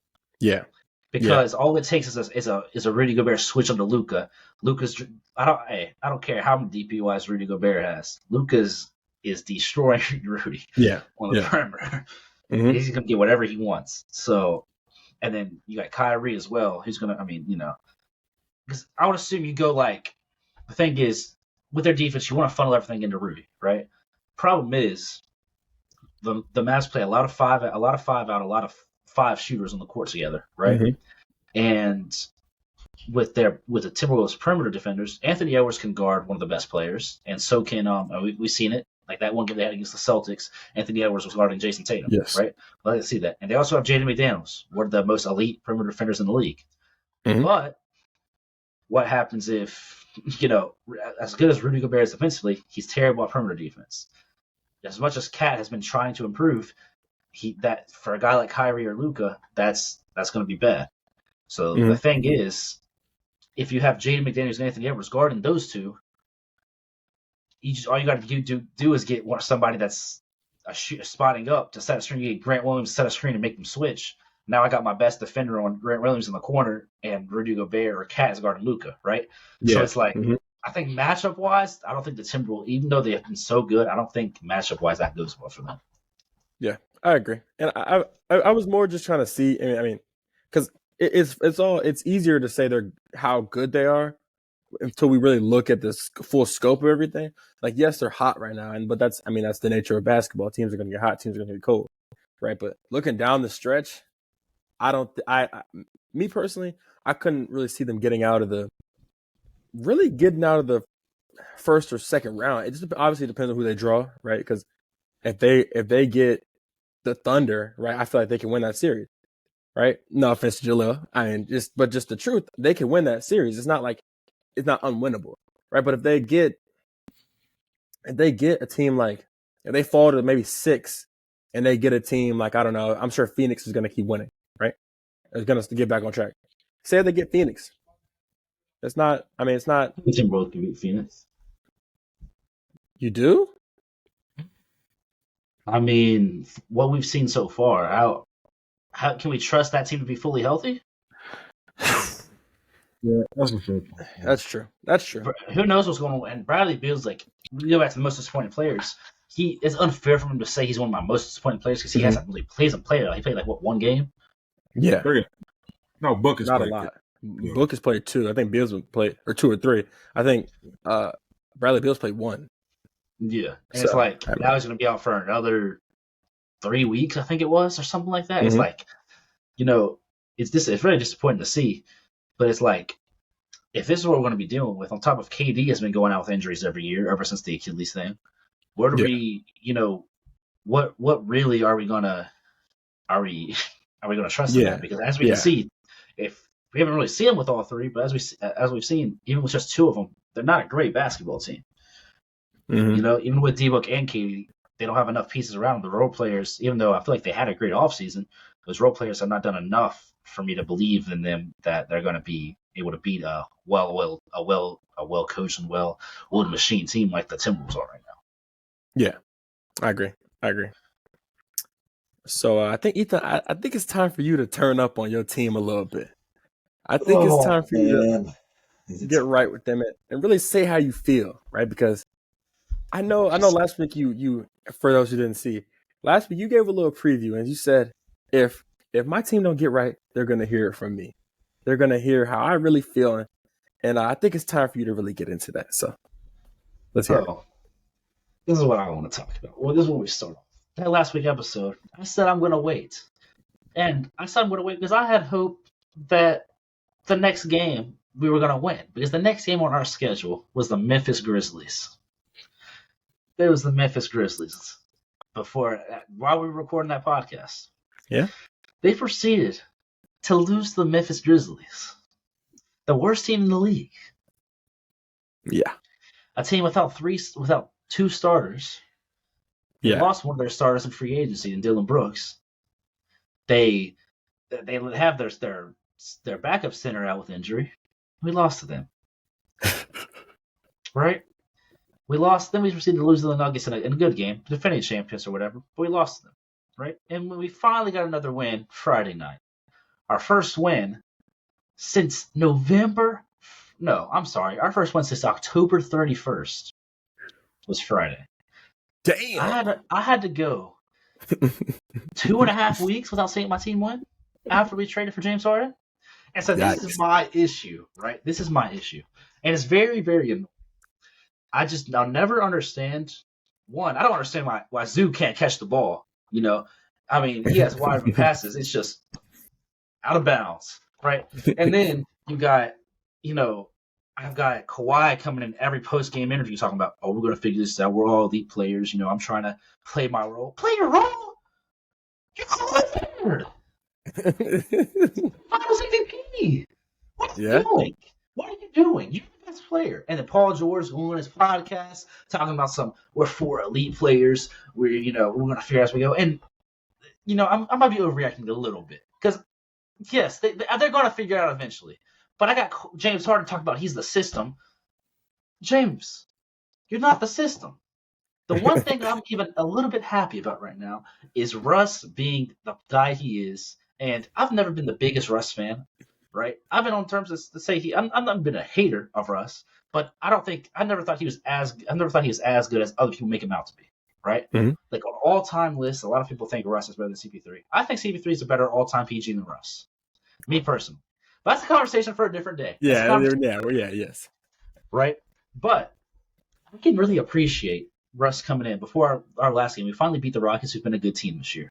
Speaker 3: Yeah.
Speaker 1: Because all it takes is a Rudy Gobert switch onto Luka. Luka's I don't care how many DPOIs Rudy Gobert has. Luka's is destroying Rudy on the perimeter.
Speaker 3: Mm-hmm.
Speaker 1: He's gonna get whatever he wants. So, and then you got Kyrie as well. Who's gonna? Because I would assume you go like the thing is with their defense, you want to funnel everything into Rudy, right? Problem is the Mavs play a lot of five out, a lot of 5 shooters on the court together, right?
Speaker 3: Mm-hmm.
Speaker 1: And with the Timberwolves perimeter defenders, Anthony Edwards can guard one of the best players, and so can we've seen it like that one game they had against the Celtics. Anthony Edwards was guarding Jason Tatum, right? Let's see that, and they also have Jaden McDaniels, one of the most elite perimeter defenders in the league.
Speaker 3: Mm-hmm.
Speaker 1: But what happens if as good as Rudy Gobert is defensively, he's terrible at perimeter defense. As much as Cat has been trying to improve, that for a guy like Kyrie or Luka, that's going to be bad. So the thing is, if you have Jaden McDaniels and Anthony Edwards guarding those two, all you got to do is get somebody that's spotting up to set a screen. You get Grant Williams to set a screen and make them switch. Now I got my best defender on Grant Williams in the corner, and Rudy Gobert or Cat is guarding Luka, right? Yeah. So it's like I think matchup wise, I don't think the Timberwolves, even though they have been so good, I don't think matchup wise that goes well for them.
Speaker 3: Yeah, I agree, and I was more just trying to see. I mean, because it's easier to say how good they are until we really look at the full scope of everything. Like, yes, they're hot right now, but that's the nature of basketball. Teams are going to get hot, teams are going to get cold, right? But looking down the stretch, me personally, I couldn't really see them getting out of the first or second round. It just obviously depends on who they draw, right? Because if they get the Thunder, right, I feel like they can win that series, right? No offense to Jaleel, just the truth, they can win that series. It's not like it's not unwinnable, right? But if they get a team like if they fall to maybe 6, and they get a team like I don't know, I'm sure Phoenix is going to keep winning, right? It's going to get back on track. Say they get Phoenix. It's not. It's not.
Speaker 1: The Timberwolves can beat Phoenix.
Speaker 3: You do?
Speaker 1: What we've seen so far, how can we trust that team to be fully healthy?
Speaker 2: Yeah, that's a fair point.
Speaker 3: That's true.
Speaker 1: Who knows what's going on? And Bradley Beal's like, we go back to the most disappointing players. It's unfair for him to say he's one of my most disappointing players because he hasn't played. He played like one game.
Speaker 3: Yeah.
Speaker 2: No, Book has
Speaker 3: not
Speaker 2: played
Speaker 3: a lot. Yeah. Book has played 2. I think Beal's played or 2 or 3. I think Bradley Beal's played 1.
Speaker 1: Yeah, and it's like now he's going to be out for another 3 weeks, I think it was, or something like that. Mm-hmm. It's like, it's really disappointing to see, but it's like if this is what we're going to be dealing with, on top of KD has been going out with injuries every year ever since the Achilles thing. What are we? What really are we gonna trust in that? Because as we can see, if we haven't really seen them with all 3, but as we've seen, even with just 2 of them, they're not a great basketball team. Mm-hmm. Even with D-Book and KD, they don't have enough pieces around them. The role players, even though I feel like they had a great offseason, those role players have not done enough for me to believe in them that they're going to be able to beat a well coached and well-oiled machine team like the Timberwolves are right now.
Speaker 3: Yeah, I agree. So I think Ethan, I think it's time for you to turn up on your team a little bit. I think it's time for you to get right with them and really say how you feel, right? Because I know last week you for those who didn't see, last week you gave a little preview and you said if my team don't get right, they're gonna hear it from me. They're gonna hear how I really feel, and I think it's time for you to really get into that. So let's hear it.
Speaker 1: This is what I want to talk about. Well, this is where we start off. That last week episode, I said I'm gonna wait, and I said I'm gonna wait because I had hope that the next game we were gonna win because the next game on our schedule was the Memphis Grizzlies. It was the Memphis Grizzlies while we were recording that podcast.
Speaker 3: Yeah. They
Speaker 1: proceeded to lose to the Memphis Grizzlies, the worst team in the league.
Speaker 3: Yeah.
Speaker 1: A team without 2 starters. They lost one of their starters in free agency in Dylan Brooks. They have their backup center out with injury. We lost to them. right? We lost. Then we proceeded to lose to the Nuggets in a good game, defending champions or whatever. But we lost to them, right? And when we finally got another win Friday night, our first win since November. No, I'm sorry. Our first win since October 31st was Friday.
Speaker 3: Damn.
Speaker 1: I had to go 2.5 weeks without seeing my team win after we traded for James Harden. And so this is my issue, right? This is my issue. And it's very, very annoying. I'll never understand. One, I don't understand why Zoo can't catch the ball. You know, I mean, he has wide open passes. It's just out of bounds, right? And then you got, I've got Kawhi coming in every post-game interview talking about, we're going to figure this out. We're all elite players. I'm trying to play my role. Play your role? You're cleared. Finals MVP. What are you doing? What are you doing? You're the best player. And then Paul George going on his podcast talking about we're 4 elite players. We're going to figure out as we go. And, I might be overreacting a little bit because, yes, they're going to figure it out eventually. But I got James Harden talking about he's the system. James, you're not the system. The one thing I'm even a little bit happy about right now is Russ being the guy he is. And I've never been the biggest Russ fan, right? I've been on terms to say I've not been a hater of Russ, but I never thought he was as good as other people make him out to be, right?
Speaker 3: Mm-hmm.
Speaker 1: Like on all-time lists, a lot of people think Russ is better than CP3. I think CP3 is a better all-time PG than Russ, me personally. But that's a conversation for a different day.
Speaker 3: Yes.
Speaker 1: Right? But I can really appreciate Russ coming in. Before our last game, we finally beat the Rockets, who've been a good team this year.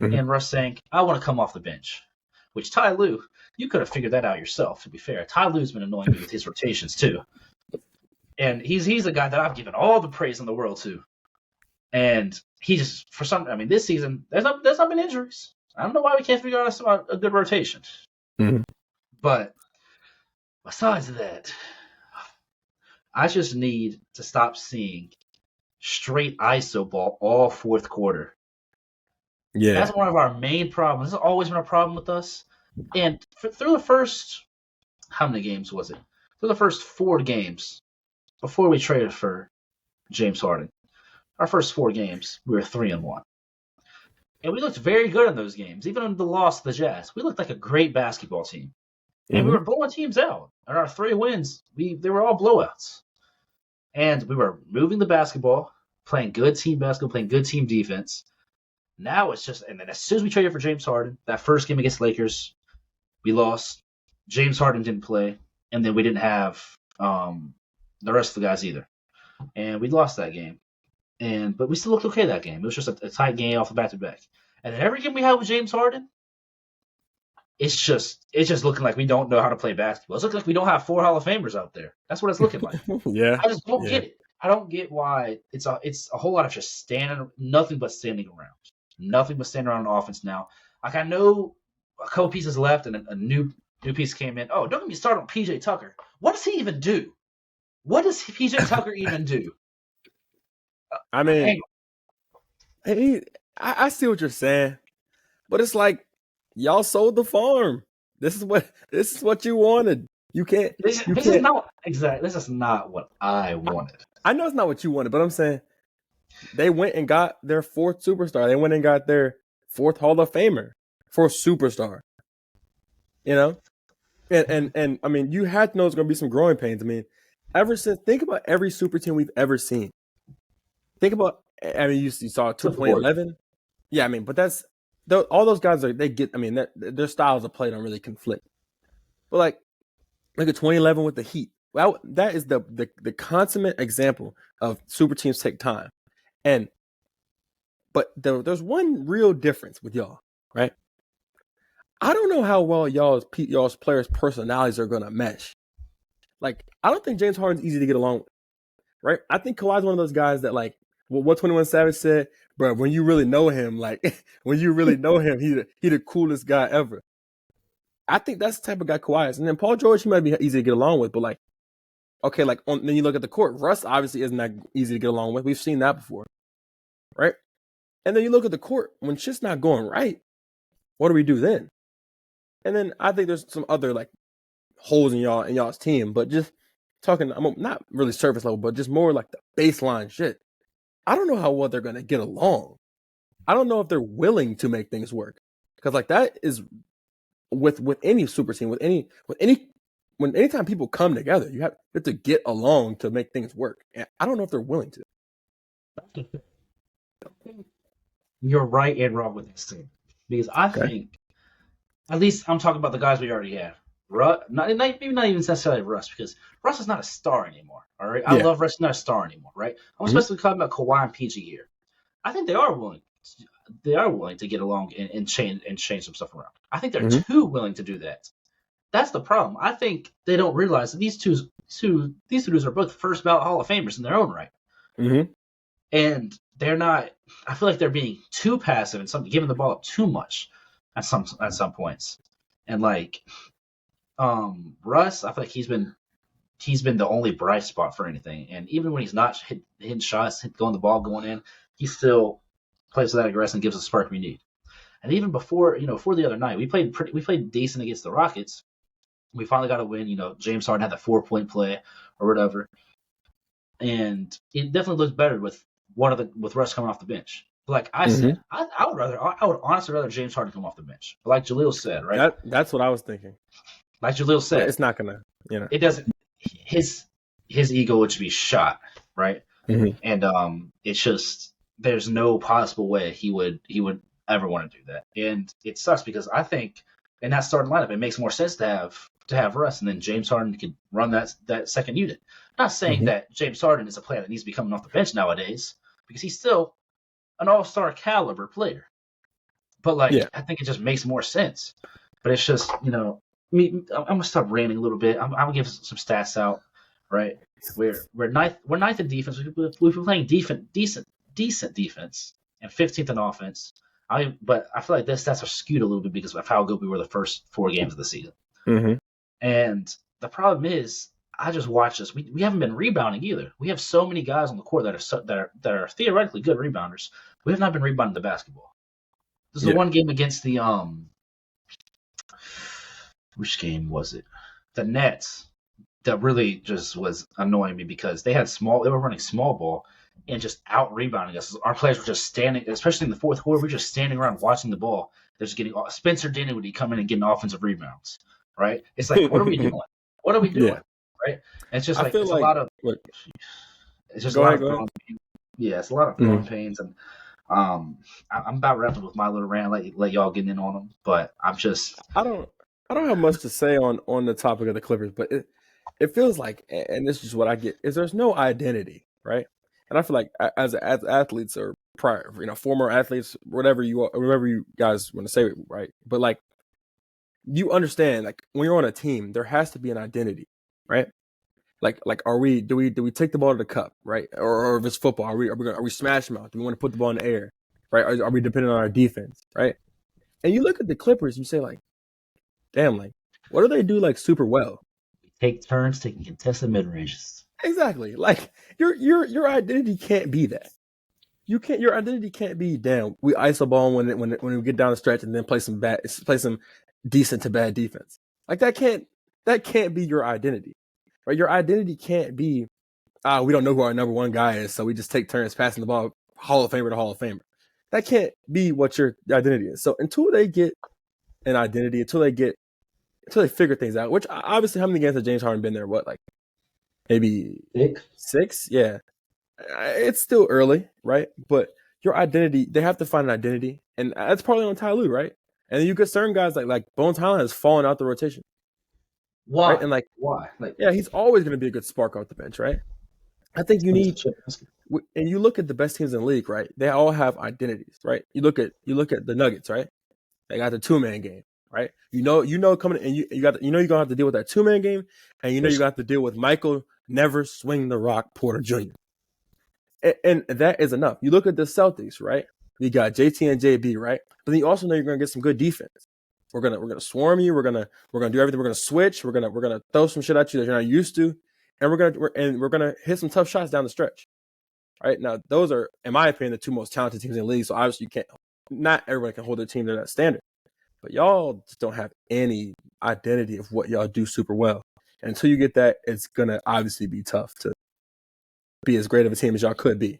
Speaker 1: Mm-hmm. And Russ saying, I want to come off the bench. Which Ty Lue, you could have figured that out yourself, to be fair. Ty Lue's been annoying me with his rotations, too. And he's a guy that I've given all the praise in the world to. And he just, this season, there's not been injuries. I don't know why we can't figure out a good rotation.
Speaker 3: Mm-hmm.
Speaker 1: But besides that, I just need to stop seeing straight ISO ball all fourth quarter.
Speaker 3: Yeah.
Speaker 1: That's one of our main problems. This has always been a problem with us. And through the first, how many games was it? Through the first 4 games before we traded for James Harden, our first 4 games, we were 3-1. And we looked very good in those games. Even in the loss to the Jazz, we looked like a great basketball team. And we were blowing teams out. And our 3 wins, they were all blowouts. And we were moving the basketball, playing good team basketball, playing good team defense. Now it's just, and then as soon as we traded for James Harden, that first game against Lakers, we lost. James Harden didn't play. And then we didn't have the rest of the guys either. And we lost that game. But we still looked okay that game. It was just a tight game off the back-to-back. And then every game we had with James Harden, it's just looking like we don't know how to play basketball. It's looking like we don't have 4 Hall of Famers out there. That's what it's looking like.
Speaker 3: Yeah.
Speaker 1: I just don't get it. I don't get why it's a whole lot of just nothing but standing around. Nothing but standing around on offense now. Like I know a couple pieces left and a new piece came in. Oh, don't get me started on PJ Tucker. What does he even do? What does PJ Tucker even do?
Speaker 3: I mean, I see what you're saying, but it's like y'all sold the farm. This is what you wanted. You can't. This is
Speaker 1: not exactly. This is not what I wanted.
Speaker 3: I know it's not what you wanted, but I'm saying they went and got their 4th superstar. They went and got their 4th Hall of Famer, 4th superstar. And I mean, you had to know it's going to be some growing pains. I mean, think about every super team we've ever seen. Think about, I mean, you saw 2011. Yeah, I mean, but all those guys their styles of play don't really conflict. But like, look at 2011 with the Heat. Well, that is the consummate example of super teams take time. But there's one real difference with y'all, right? I don't know how well y'all's players' personalities are gonna mesh. Like, I don't think James Harden's easy to get along with, right? I think Kawhi's one of those guys that, like, what 21 Savage said, bro, when you really know him, he the coolest guy ever. I think that's the type of guy Kawhi is. And then Paul George, he might be easy to get along with, but like, okay, like then you look at the court, Russ obviously isn't that easy to get along with. We've seen that before, right? And then you look at the court, when shit's not going right, what do we do then? And then I think there's some other like holes in y'all's team, but just talking, I'm not really surface level, but just more like the baseline shit. I don't know how well they're going to get along. I don't know if they're willing to make things work, because like that is with any super team, anytime people come together, you have to get along to make things work. And I don't know if they're willing to.
Speaker 1: You're right and wrong with this team, because I think, at least I'm talking about the guys we already have. Maybe not even necessarily Russ, because Russ is not a star anymore. All right, I love Russ, not a star anymore. Right, I'm especially talking about Kawhi and PG here. I think they are willing. They are willing to get along and change some stuff around. I think they're too willing to do that. That's the problem. I think they don't realize that these two dudes are both first ballot Hall of Famers in their own right.
Speaker 3: Mm-hmm.
Speaker 1: And they're not. I feel like they're being too passive and giving the ball up too much at some points. And like Russ, I feel like he's been the only bright spot for anything. And even when he's not hitting shots, going the in, he still plays with that aggression and gives us the spark we need. And even before the other night, we played decent against the Rockets. We finally got a win. James Harden had that 4-point play or whatever, and it definitely looks better with Russ coming off the bench. But like I said, I would honestly rather James Harden come off the bench. But like Jaleel said, right?
Speaker 3: That's what I was thinking.
Speaker 1: Like Jaleel said,
Speaker 3: it's not gonna,
Speaker 1: it doesn't. His ego would be shot, right?
Speaker 3: Mm-hmm.
Speaker 1: And it's just there's no possible way he would ever want to do that, and it sucks because I think in that starting lineup it makes more sense to have Russ, and then James Harden could run that second unit. I'm not saying that James Harden is a player that needs to be coming off the bench nowadays, because he's still an all-star caliber player. But I think it just makes more sense. But it's just, I'm gonna stop ranting a little bit. I'm gonna give some stats out, right? We're ninth in defense. We've been playing decent defense, and 15th in offense. But I feel like the stats are skewed a little bit because of how good we were the first 4 games of the season.
Speaker 3: Mm-hmm.
Speaker 1: And the problem is, I just watch this. We haven't been rebounding either. We have so many guys on the court that are theoretically good rebounders. We have not been rebounding the basketball. This is the one game against the which game was it? The Nets, that really just was annoying me because they were running small ball and just out rebounding us. Our players were just standing, especially in the fourth quarter, we're just standing around watching the ball. They're just getting Spencer Dinwiddie coming and getting offensive rebounds. Right? It's like, what are we doing? What are we doing? Right? And it's just a lot of. It's just a lot of growing pains. Yeah, it's a lot of growing pains, and I'm about wrapping with my little rant. Let y'all get in on them, but I'm just.
Speaker 3: I don't have much to say on the topic of the Clippers, but it feels like, and this is what I get, is there's no identity, right? And I feel like as athletes or prior, former athletes, whatever you guys want to say, right? But like. You understand, like when you're on a team, there has to be an identity, right? Like do we take the ball to the cup, right? Or if it's football, are we smash them out? Do we want to put the ball in the air, right? Are we dependent on our defense, right? And you look at the Clippers, you say like, damn, like what do they do like super well?
Speaker 1: Take turns taking contested mid ranges.
Speaker 3: Exactly. Like your identity can't be that. Your identity can't be, damn, we iso ball when we get down the stretch and then play some decent to bad defense. Like that can't be your identity, right? Your identity can't be, we don't know who our number one guy is, so we just take turns passing the ball, Hall of Famer to Hall of Famer. That can't be what your identity is. So until they get an identity, until they figure things out, which obviously how many games has James Harden been there? What, like maybe 6? Yeah. It's still early, right? But your identity, they have to find an identity, and that's probably on Ty Lue, right? And then you get certain guys like Bones Highland has fallen out the rotation.
Speaker 1: Why?
Speaker 3: Right? And
Speaker 1: why?
Speaker 3: He's always going to be a good spark off the bench, right? I think you need, and you look at the best teams in the league, right? They all have identities, right? You look at the Nuggets, right? They got the 2-man game, right? You know coming, and you're gonna have to deal with that 2-man game, and you're gonna have to deal with Michael never swing the rock Porter Jr. And that is enough. You look at the Celtics, right? You got JT and JB, right? But then you also know you're going to get some good defense. We're gonna swarm you. We're gonna do everything. We're gonna switch. We're gonna throw some shit at you that you're not used to, and we're gonna hit some tough shots down the stretch. Right now, those are, in my opinion, the 2 most talented teams in the league. So obviously, not everyone can hold their team to that standard. But y'all just don't have any identity of what y'all do super well. Until you get that, it's gonna obviously be tough to be as great of a team as y'all could be.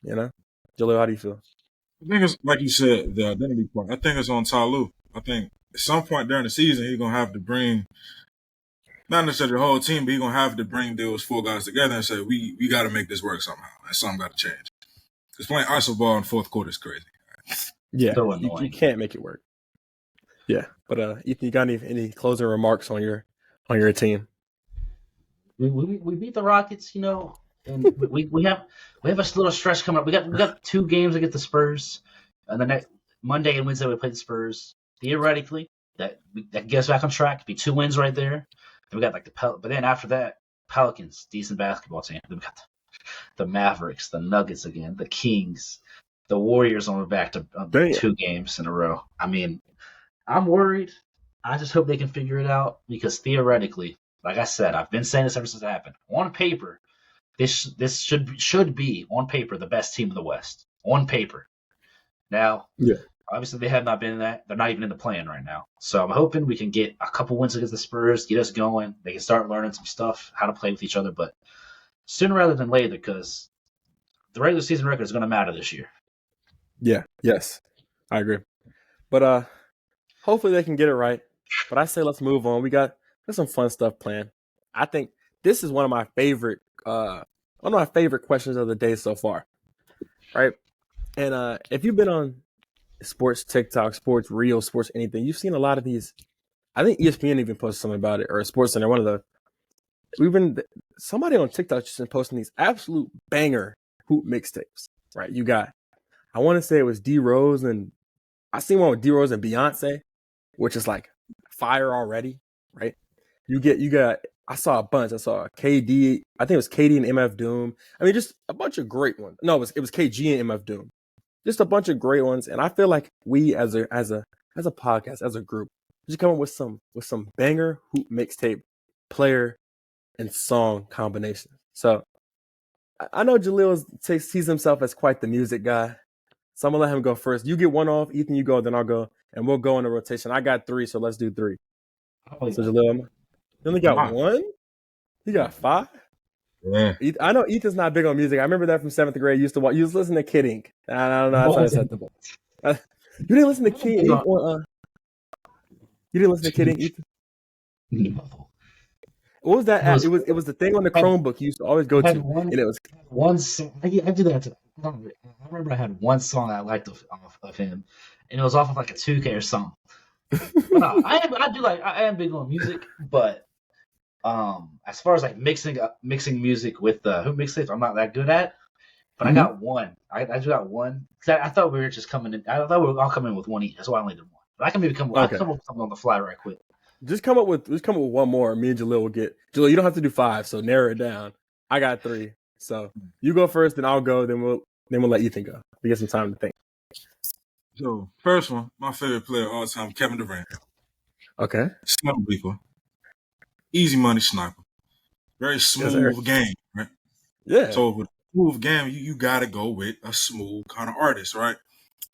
Speaker 3: You know, Jaleel, how do you feel?
Speaker 2: I think it's like you said, the identity part. I think it's on Ty Lue. I think at some point during the season, he's gonna have to bring not necessarily the whole team, but he's gonna have to bring those 4 guys together and say, we got to make this work somehow, and something got to change. Because playing iso ball in fourth quarter is crazy.
Speaker 3: Yeah, so you can't make it work. Yeah, but Ethan, you got any closing remarks on your team?
Speaker 1: We beat the Rockets, you know, and we have a little stretch coming up. We got 2 games against the Spurs, and the next Monday and Wednesday we play the Spurs. Theoretically, that gets back on track. It'd be 2 wins right there. And we got like but then after that, Pelicans, decent basketball team. Then we got the Mavericks, the Nuggets again, the Kings, the Warriors on the back to 2 games in a row. I mean, I'm worried. I just hope they can figure it out because theoretically, like I said, I've been saying this ever since it happened. On paper, this should be on paper the best team in the West. On paper. Now, obviously they have not been in that. They're not even in the plan right now. So I'm hoping we can get a couple wins against the Spurs, get us going. They can start learning some stuff, how to play with each other, but sooner rather than later because the regular season record is going to matter this year.
Speaker 3: Yeah. Yes, I agree. But hopefully they can get it right. But I say let's move on. We got some fun stuff planned. I think this is one of my favorite questions of the day so far, right? And if you've been on sports TikTok, sports Reels, sports anything, you've seen a lot of these. I think ESPN even posted something about it, or Sports Center. Somebody on TikTok just been posting these absolute banger hoop mixtapes, right? You got, I want to say it was D Rose, and I seen one with D Rose and Beyonce, which is like fire already, right? You got. I saw a bunch. I saw KD. I think it was KD and MF Doom. I mean, just a bunch of great ones. No, it was KG and MF Doom. Just a bunch of great ones. And I feel like we as a podcast, as a group, just come up with some banger hoop mixtape player and song combinations. So I know Jaleel sees himself as quite the music guy. So I'm gonna let him go first. You get one off, Ethan, you go, then I'll go, and we'll go in a rotation. I got 3, so let's do 3. So Jaleel, you only got 1? You got 5?
Speaker 2: Yeah.
Speaker 3: I know Ethan's not big on music. I remember that from 7th grade. You used to listen to Kid Ink. I don't know. That's unacceptable. You didn't listen to Kid Ink? You didn't listen to Kid Ink, Ethan?
Speaker 1: No.
Speaker 3: What was that? It was the thing on the Chromebook you used to always go to, and it was
Speaker 1: one song. I do that. I remember I had one song I liked of him, and it was off of like a 2K or something. But no, I am big on music, but as far as like mixing music with hoop mixtapes, I'm not that good at. But I got one. I just got one. I thought we were just coming in. I thought we were all coming in with one each. That's why I only did one. But I can maybe come up with something on the fly right quick.
Speaker 3: Just come up with one more. Me and Jaleel will get. Jaleel, you don't have to do 5, so narrow it down. I got 3, so you go first, then I'll go, then we'll let Ethan go. We get some time to think.
Speaker 2: So first one, my favorite player of all time, Kevin Durant.
Speaker 3: Okay.
Speaker 2: Sniper beeper. Easy money sniper. Very smooth game, right?
Speaker 3: Yeah.
Speaker 2: So with a smooth game, you gotta go with a smooth kind of artist, right?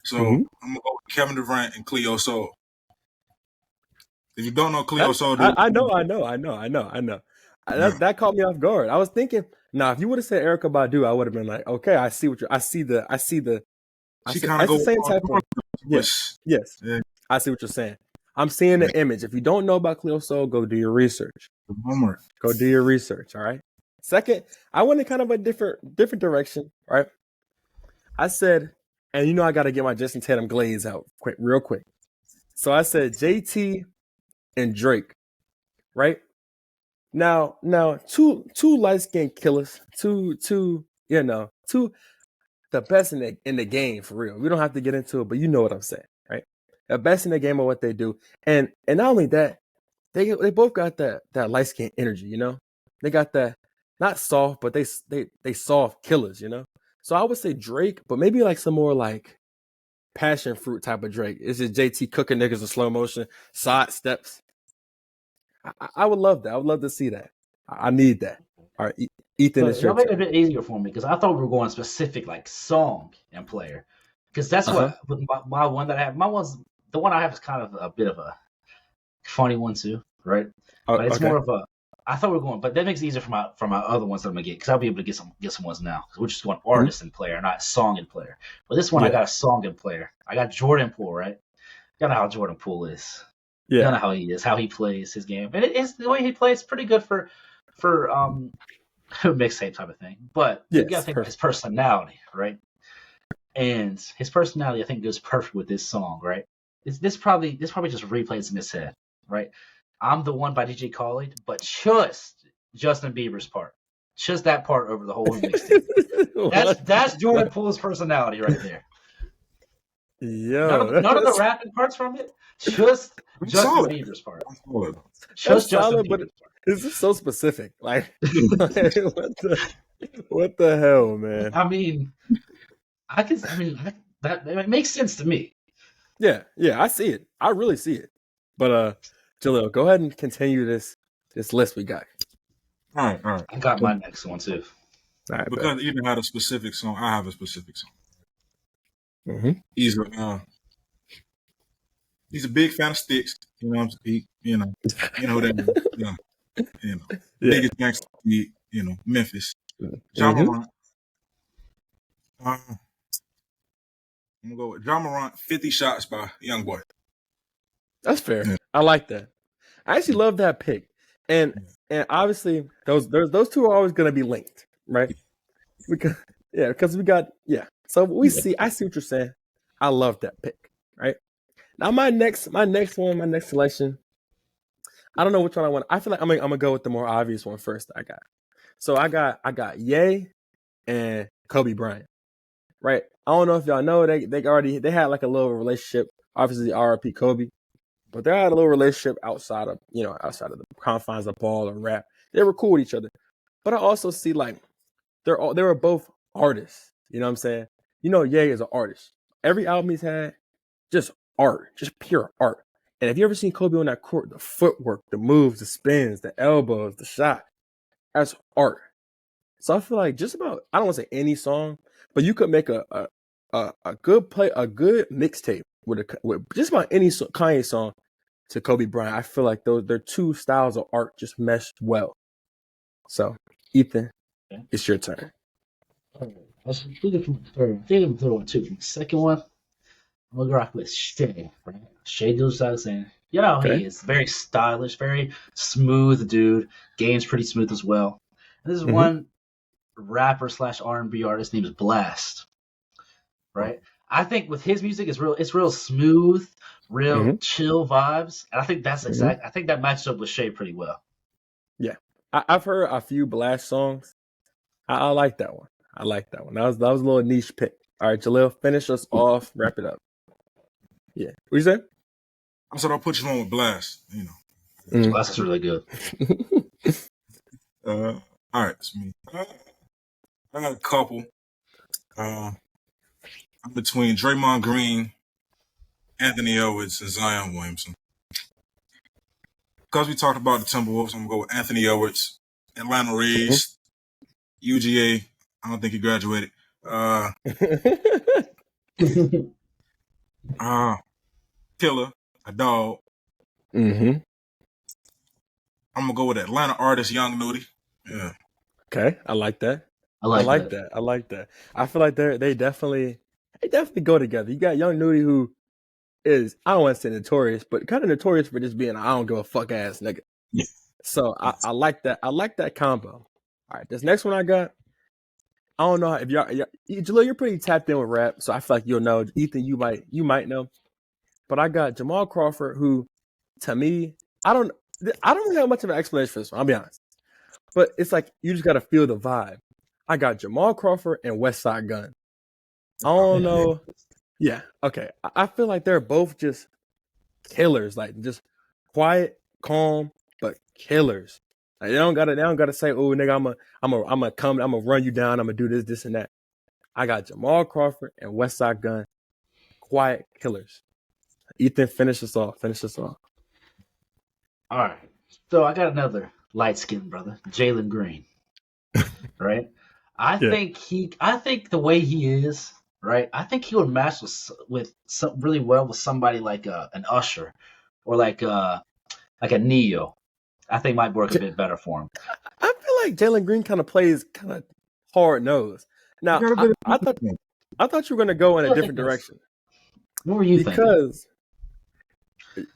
Speaker 2: So I'm gonna go with Kevin Durant and Cleo Sol. If you don't know Cleo Sol,
Speaker 3: I know. That caught me off guard. I was thinking, if you would have said Erykah Badu, I would have been like, okay, I see the same type of. Yes. Yeah. I see what you're saying. I'm seeing the image. If you don't know about Cleo Sol, go do your research.
Speaker 2: Homework.
Speaker 3: Go do your research. All right. Second, I went in kind of a different direction. Right. I said, and I got to get my Jason Tatum glaze out real quick. So I said JT and Drake. Right. Now, two light skinned killers. Two the best in the game for real. We don't have to get into it, but you know what I'm saying, right? The best in the game of what they do, and not only that, they both got that light skin energy. They got that not soft, but they soft killers. So I would say Drake, but maybe like some more like passion fruit type of Drake. It's just JT cooking niggas in slow motion, side steps. I would love that. I would love to see that. I need that. All right, Ethan, it's your turn.
Speaker 1: It'll make it a bit easier for me because I thought we were going specific like song and player because that's what with my one that I have. The one I have is kind of a bit of a funny one too, right? But it's more of I thought we were going, but that makes it easier for my other ones that I'm gonna get because I'll be able to get some ones now. Because we're just going artist and player, not song and player. But this one, I got a song and player. I got Jordan Poole, right? You know how Jordan Poole is.
Speaker 3: Yeah.
Speaker 1: You know how he is, how he plays his game, and it's the way he plays pretty good for mixtape type of thing. But you gotta think about his personality, right? And his personality, I think, goes perfect with this song, right? This probably just replays in his head, right? I'm the One by DJ Khaled, but just Justin Bieber's part. Just that part over the whole mixtape. That's Jordan Poole's personality right there.
Speaker 3: Yo,
Speaker 1: none of the rapping parts from it. Just Justin Bieber's part.
Speaker 3: Just Justin Bieber's part. This is so specific. Like what the hell, man?
Speaker 1: I mean, that makes sense to me.
Speaker 3: Yeah, I see it. I really see it. But Jalil, go ahead and continue this list we got.
Speaker 2: All right.
Speaker 1: I got my next one too.
Speaker 3: All right,
Speaker 2: because Ethan had a specific song, I have a specific song.
Speaker 3: Mm-hmm.
Speaker 2: He's a big fan of Sticks. You know, that. Biggest gangster beat. Memphis. Ja Morant. I'm gonna go with Ja Morant. 50 Shots by Young Boy.
Speaker 3: That's fair. Yeah. I like that. I actually love that pick, and obviously those two are always gonna be linked, right? Because we got. So see. I see what you're saying. I love that pick. Right now, my next selection. I don't know which one I want. I feel like I'm gonna go with the more obvious one first. I got. So I got Ye and Kobe Bryant. Right. I don't know if y'all know they had like a little relationship. Obviously, RIP Kobe, but they had a little relationship outside of the confines of ball or rap. They were cool with each other. But I also see like they were both artists. You know what I'm saying? Ye is an artist. Every album he's had, just art, just pure art. And have you ever seen Kobe on that court? The footwork, the moves, the spins, the elbows, the shot. That's art. So I feel like just about, I don't want to say any song, but you could make a good mixtape with just about any Kanye song to Kobe Bryant. I feel like their two styles of art just meshed well. So, Ethan, it's your turn.
Speaker 1: All right. Let's look at from the third. I think I'm third one too. From the second one, I'm gonna rock with Shay, right? Shay Gilgeous-Alexander. He is very stylish, very smooth dude. Game's pretty smooth as well. And this is one rapper / R&B artist named Blast, right? I think with his music, it's real smooth, real chill vibes, and I think that's I think that matches up with Shay pretty well.
Speaker 3: Yeah, I've heard a few Blast songs. I like that one. That was a little niche pick. All right, Jalil, finish us off. Wrap it up. Yeah, what you say?
Speaker 2: I said I'll put you on with Blast.
Speaker 1: Blast is really good.
Speaker 2: All right, it's me. I got a couple. I'm between Draymond Green, Anthony Edwards, and Zion Williamson. Because we talked about the Timberwolves, I'm going to go with Anthony Edwards, Atlanta Reeves, UGA. I don't think he graduated. Killer, a dog.
Speaker 3: Mm-hmm.
Speaker 2: I'm going to go with Atlanta artist Young Nudy. Yeah.
Speaker 3: Okay, I like that.
Speaker 1: I like that.
Speaker 3: I feel like they definitely go together. You got Young Nudy, who is, I don't want to say notorious, but kind of notorious for just being I don't give a fuck ass nigga.
Speaker 2: Yeah.
Speaker 3: So I like that. I like that combo. All right, this next one I got. I don't know if Jalil, you're pretty tapped in with rap, so I feel like you'll know. Ethan, you might know. But I got Jamal Crawford, who, to me, I don't really have much of an explanation for this one. I'll be honest. But it's like you just gotta feel the vibe. I got Jamal Crawford and Westside Gunn. I don't know. Yeah, okay. I feel like they're both just killers, like just quiet, calm, but killers. Like they don't gotta say, "Oh, nigga, I'm gonna run you down. I'm gonna do this, and that." I got Jamal Crawford and Westside Gunn, quiet killers. Ethan, finish us off.
Speaker 1: All right. So I got another light-skinned brother, Jalen Green. Right? I think the way he is, right? I think he would match with really well with somebody like an Usher or like a Neo. I think might work a bit better for him.
Speaker 3: I feel like Jalen Green kind of plays kind of hard nose. Now, I thought you were going to go in a different direction.
Speaker 1: What were you thinking?
Speaker 3: Because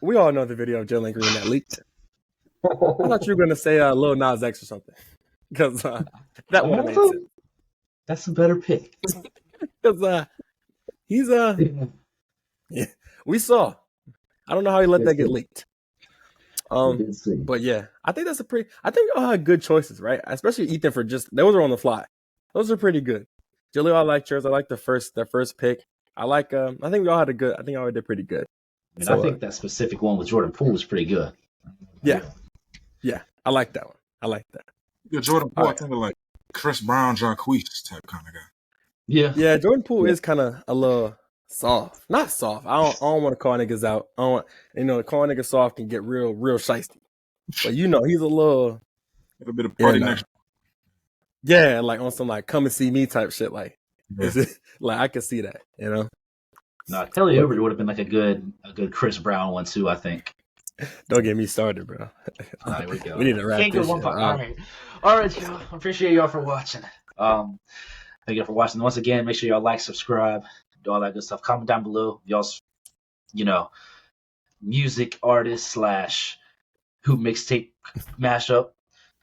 Speaker 3: we all know the video of Jalen Green that leaked. I thought you were going to say Lil Nas X or something. Because that would have made sense.
Speaker 1: That's a better pick.
Speaker 3: Because he's yeah, we saw. I don't know how he let that get leaked. But yeah, I think we all had good choices, right? Especially Ethan for those are on the fly. Those are pretty good. Jaleel, I like yours. I like the first pick. I like I think we all did pretty good.
Speaker 1: I think that specific one with Jordan Poole was pretty good.
Speaker 3: Yeah. I like that one. I like that.
Speaker 2: Yeah, Jordan Poole, I think of like Chris Brown, Jacquees type kind of guy.
Speaker 3: Yeah, Jordan Poole is kind of a little soft. Not soft. I don't want to call niggas out. I don't want, call niggas soft can get real shiesty. But he's a little
Speaker 2: bit of party next.
Speaker 3: Yeah, like on some like come and see me type shit. Like, like I could see that,
Speaker 1: No, Kelly Oubre would have been like a good Chris Brown one too, I think.
Speaker 3: Don't get me started, bro.
Speaker 1: All right, we go.
Speaker 3: We need to wrap this shit up.
Speaker 1: All right, y'all. I appreciate y'all for watching. Thank you for watching. Once again, make sure y'all like, subscribe, do all that good stuff. Comment down below y'all's, music artist / hoop mixtape mashup.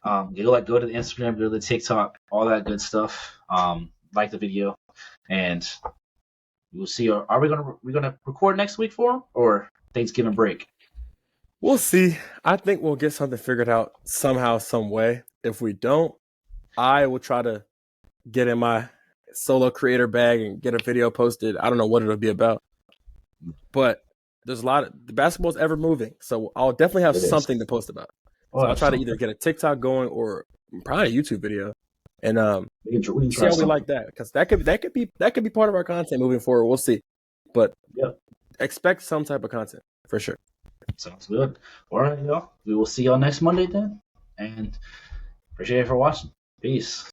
Speaker 1: Go to the Instagram, go to the TikTok, all that good stuff. Like the video, and we'll see. Are we gonna record next week for him or Thanksgiving break?
Speaker 3: We'll see. I think we'll get something figured out somehow, some way. If we don't, I will try to get in my solo creator bag and get a video posted. I don't know what it'll be about, but there's a lot of the basketball's ever moving, so I'll definitely have something to post about. So I'll try to either get a TikTok going or probably a YouTube video, and see how we like that, because that could be part of our content moving forward. We'll see, but expect some type of content for sure.
Speaker 1: Sounds good. All right, y'all. We will see y'all next Monday then, and appreciate you for watching. Peace.